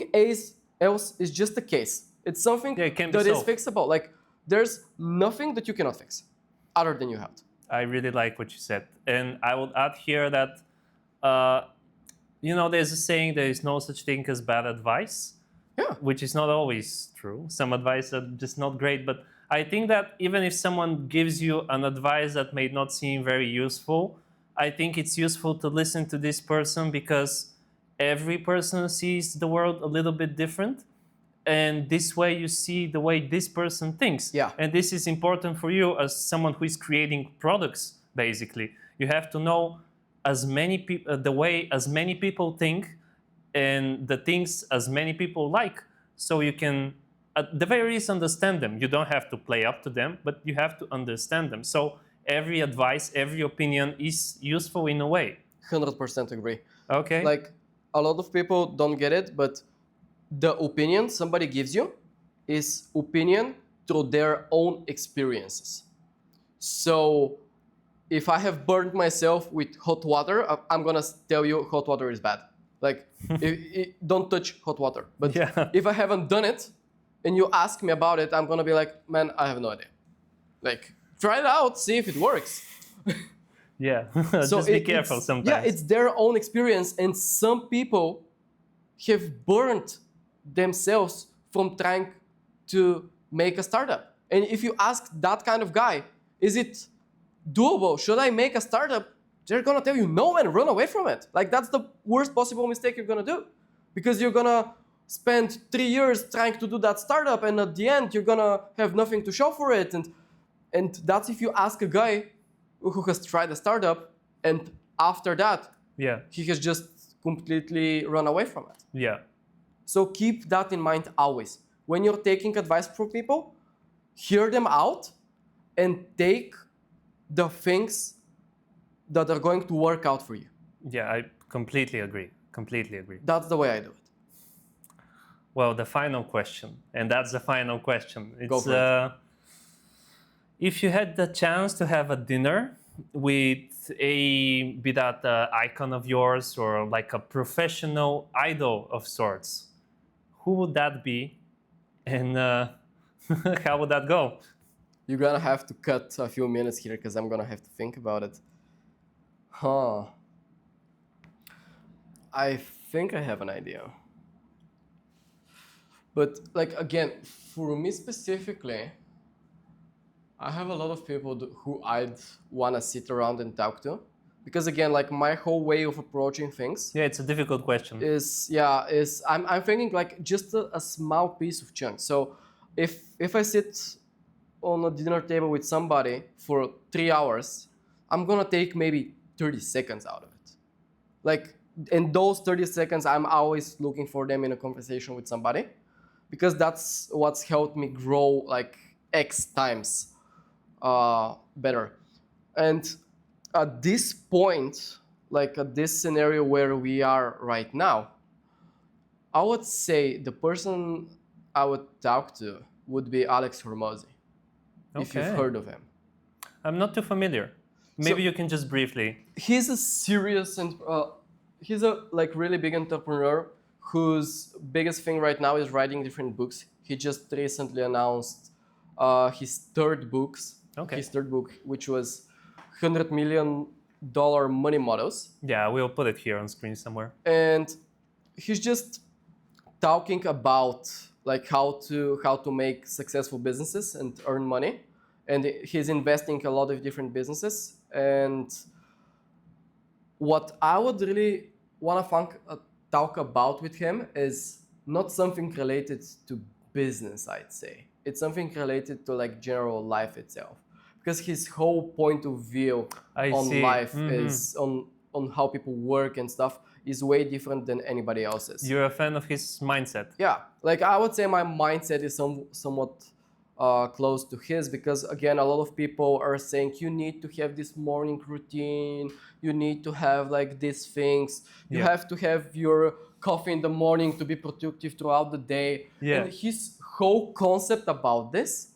else is just a case. It's something Yeah, it can be that is solved. fixable. Like there's nothing that you cannot fix other than your health. I really like what you said. And I would add here that, there's a saying there is no such thing as bad advice, which is not always true. Some advice are just not great. But I think that even if someone gives you an advice that may not seem very useful, I think it's useful to listen to this person because every person sees the world a little bit different. And this way you see the way this person thinks. Yeah. And this is important for you as someone who is creating products, basically. You have to know as many people, the way as many people think and the things as many people like. So you can, at the very least, understand them. You don't have to play up to them, but you have to understand them. So every advice, every opinion is useful in a way. 100% agree. Okay. Like a lot of people don't get it, but the opinion somebody gives you is opinion through their own experiences. So if I have burned myself with hot water, I'm gonna tell you hot water is bad. Like, don't touch hot water. But if I haven't done it and you ask me about it, I'm gonna be like, man, I have no idea. Like, try it out, see if it works. Yeah, So just be careful sometimes. Yeah, it's their own experience, and some people have burned themselves from trying to make a startup. And if you ask that kind of guy, is it doable? Should I make a startup? They're gonna tell you no and run away from it. Like that's the worst possible mistake you're gonna do, because you're gonna spend 3 years trying to do that startup, and at the end you're gonna have nothing to show for it. And that's if you ask a guy who has tried a startup, and after that, he has just completely run away from it. Yeah. So keep that in mind always. When you're taking advice from people, hear them out and take the things that are going to work out for you. Yeah, I completely agree. Completely agree. That's the way I do it. Well, the final question, and that's the final question. Go for it. If you had the chance to have a dinner with be that icon of yours or like a professional idol of sorts, who would that be, and how would that go? You're gonna have to cut a few minutes here because I'm gonna have to think about it. I think I have an idea. But like again, for me specifically, I have a lot of people who I'd want to sit around and talk to. Because again, like my whole way of approaching things. Yeah, it's a difficult question. I'm thinking like just a small piece of chunk. So if I sit on a dinner table with somebody for 3 hours, I'm gonna take maybe 30 seconds out of it. Like, in those 30 seconds, I'm always looking for them in a conversation with somebody, because that's what's helped me grow like X times better. And at this point, like at this scenario where we are right now, I would say the person I would talk to would be Alex Hormozy, if you've heard of him. I'm not too familiar. Maybe you can just briefly. He's a serious and he's a like really big entrepreneur whose biggest thing right now is writing different books. He just recently announced his third book, which was $100 million money models. Yeah, we'll put it here on screen somewhere. And he's just talking about like how to make successful businesses and earn money. And he's investing a lot of different businesses. And what I would really want to talk about with him is not something related to business, I'd say. It's something related to like general life itself. Because his whole point of view on life is on how people work and stuff is way different than anybody else's. You're a fan of his mindset. Yeah, like I would say my mindset is somewhat close to his, because again, a lot of people are saying you need to have this morning routine, you need to have like these things, you have to have your coffee in the morning to be productive throughout the day. Yeah. And his whole concept about this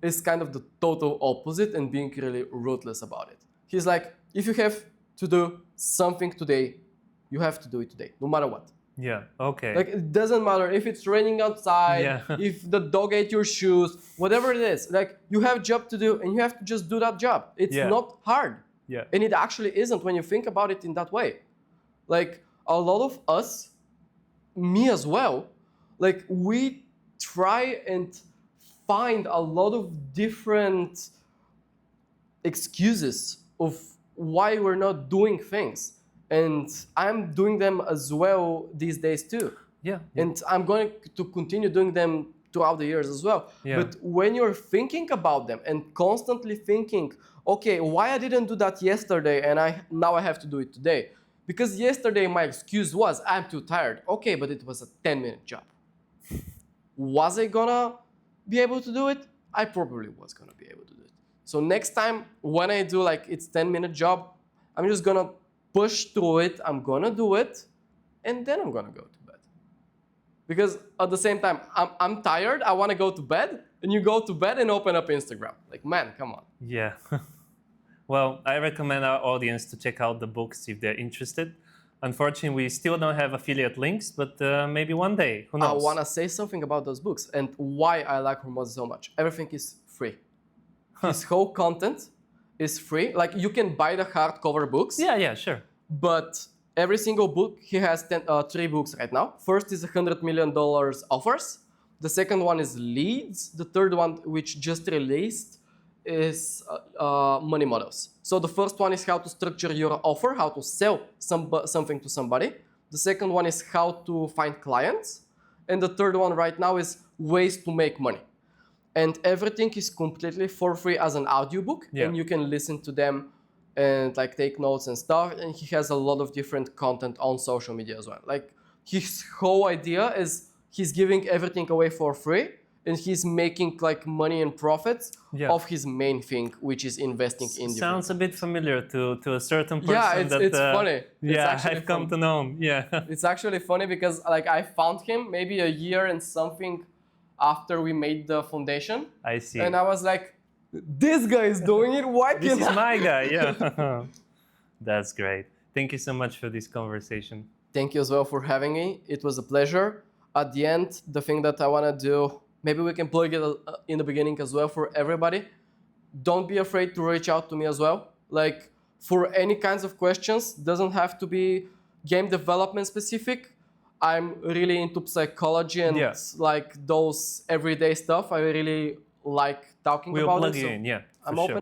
is kind of the total opposite and being really ruthless about it. He's like, if you have to do something today, you have to do it today, no matter what. Yeah, okay. Like, it doesn't matter if it's raining outside, if the dog ate your shoes, whatever it is. Like, you have a job to do and you have to just do that job. It's not hard. Yeah. And it actually isn't when you think about it in that way. Like, a lot of us, me as well, like, we try and find a lot of different excuses of why we're not doing things. And I'm doing them as well these days too. Yeah. And I'm going to continue doing them throughout the years as well. Yeah. But when you're thinking about them and constantly thinking, okay, why I didn't do that yesterday and now I have to do it today? Because yesterday my excuse was, I'm too tired. Okay, but it was a 10-minute job. Was I gonna be able to do it? I probably was gonna be able to do it. So next time when I do like it's 10-minute job, I'm just gonna push through it, I'm gonna do it, and then I'm gonna go to bed. Because at the same time, I'm tired, I wanna go to bed, and you go to bed and open up Instagram. Like, man, come on. Yeah. Well, I recommend our audience to check out the books if they're interested. Unfortunately, we still don't have affiliate links, but maybe one day, who knows? I wanna say something about those books and why I like Hormozy so much. Everything is free. His whole content is free. Like, you can buy the hardcover books. Yeah, sure. But every single book, he has 3 books right now. First is $100 million offers. The second one is leads. The third one, which just released, is money models. So the first one is how to structure your offer, how to sell something to somebody. The second one is how to find clients. And the third one right now is ways to make money. And everything is completely for free as an audiobook, and you can listen to them and like take notes and stuff. And he has a lot of different content on social media as well. Like, his whole idea is he's giving everything away for free, and he's making like money and profits of his main thing, which is investing in different. Sounds a bit familiar to a certain person. Yeah, it's funny. Yeah, I've come to know him. Yeah. It's actually funny because like I found him maybe a year and something after we made the foundation. I see. And I was like, this guy is doing it, why can't I? This is my guy, yeah. That's great. Thank you so much for this conversation. Thank you as well for having me. It was a pleasure. At the end, the thing that I want to do, maybe we can plug it in the beginning as well for everybody. Don't be afraid to reach out to me as well. Like, for any kinds of questions, doesn't have to be game development specific. I'm really into psychology and like those everyday stuff. I really like talking about it. We'll plug you in, yeah. I'm open. Sure.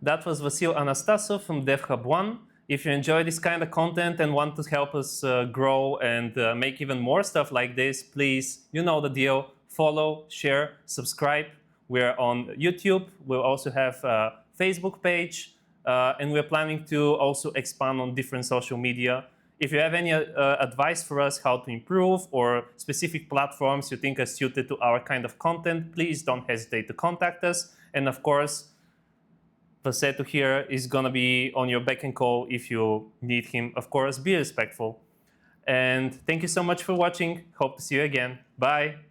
That was Vasil Anastasov from DevHubOne. If you enjoy this kind of content and want to help us grow and make even more stuff like this, please, you know the deal. Follow, share, subscribe. We're on YouTube. We'll also have a Facebook page. And we're planning to also expand on different social media. If you have any advice for us how to improve or specific platforms you think are suited to our kind of content, please don't hesitate to contact us. And of course, Vasil here is going to be on your beck and call if you need him. Of course, be respectful. And thank you so much for watching. Hope to see you again. Bye.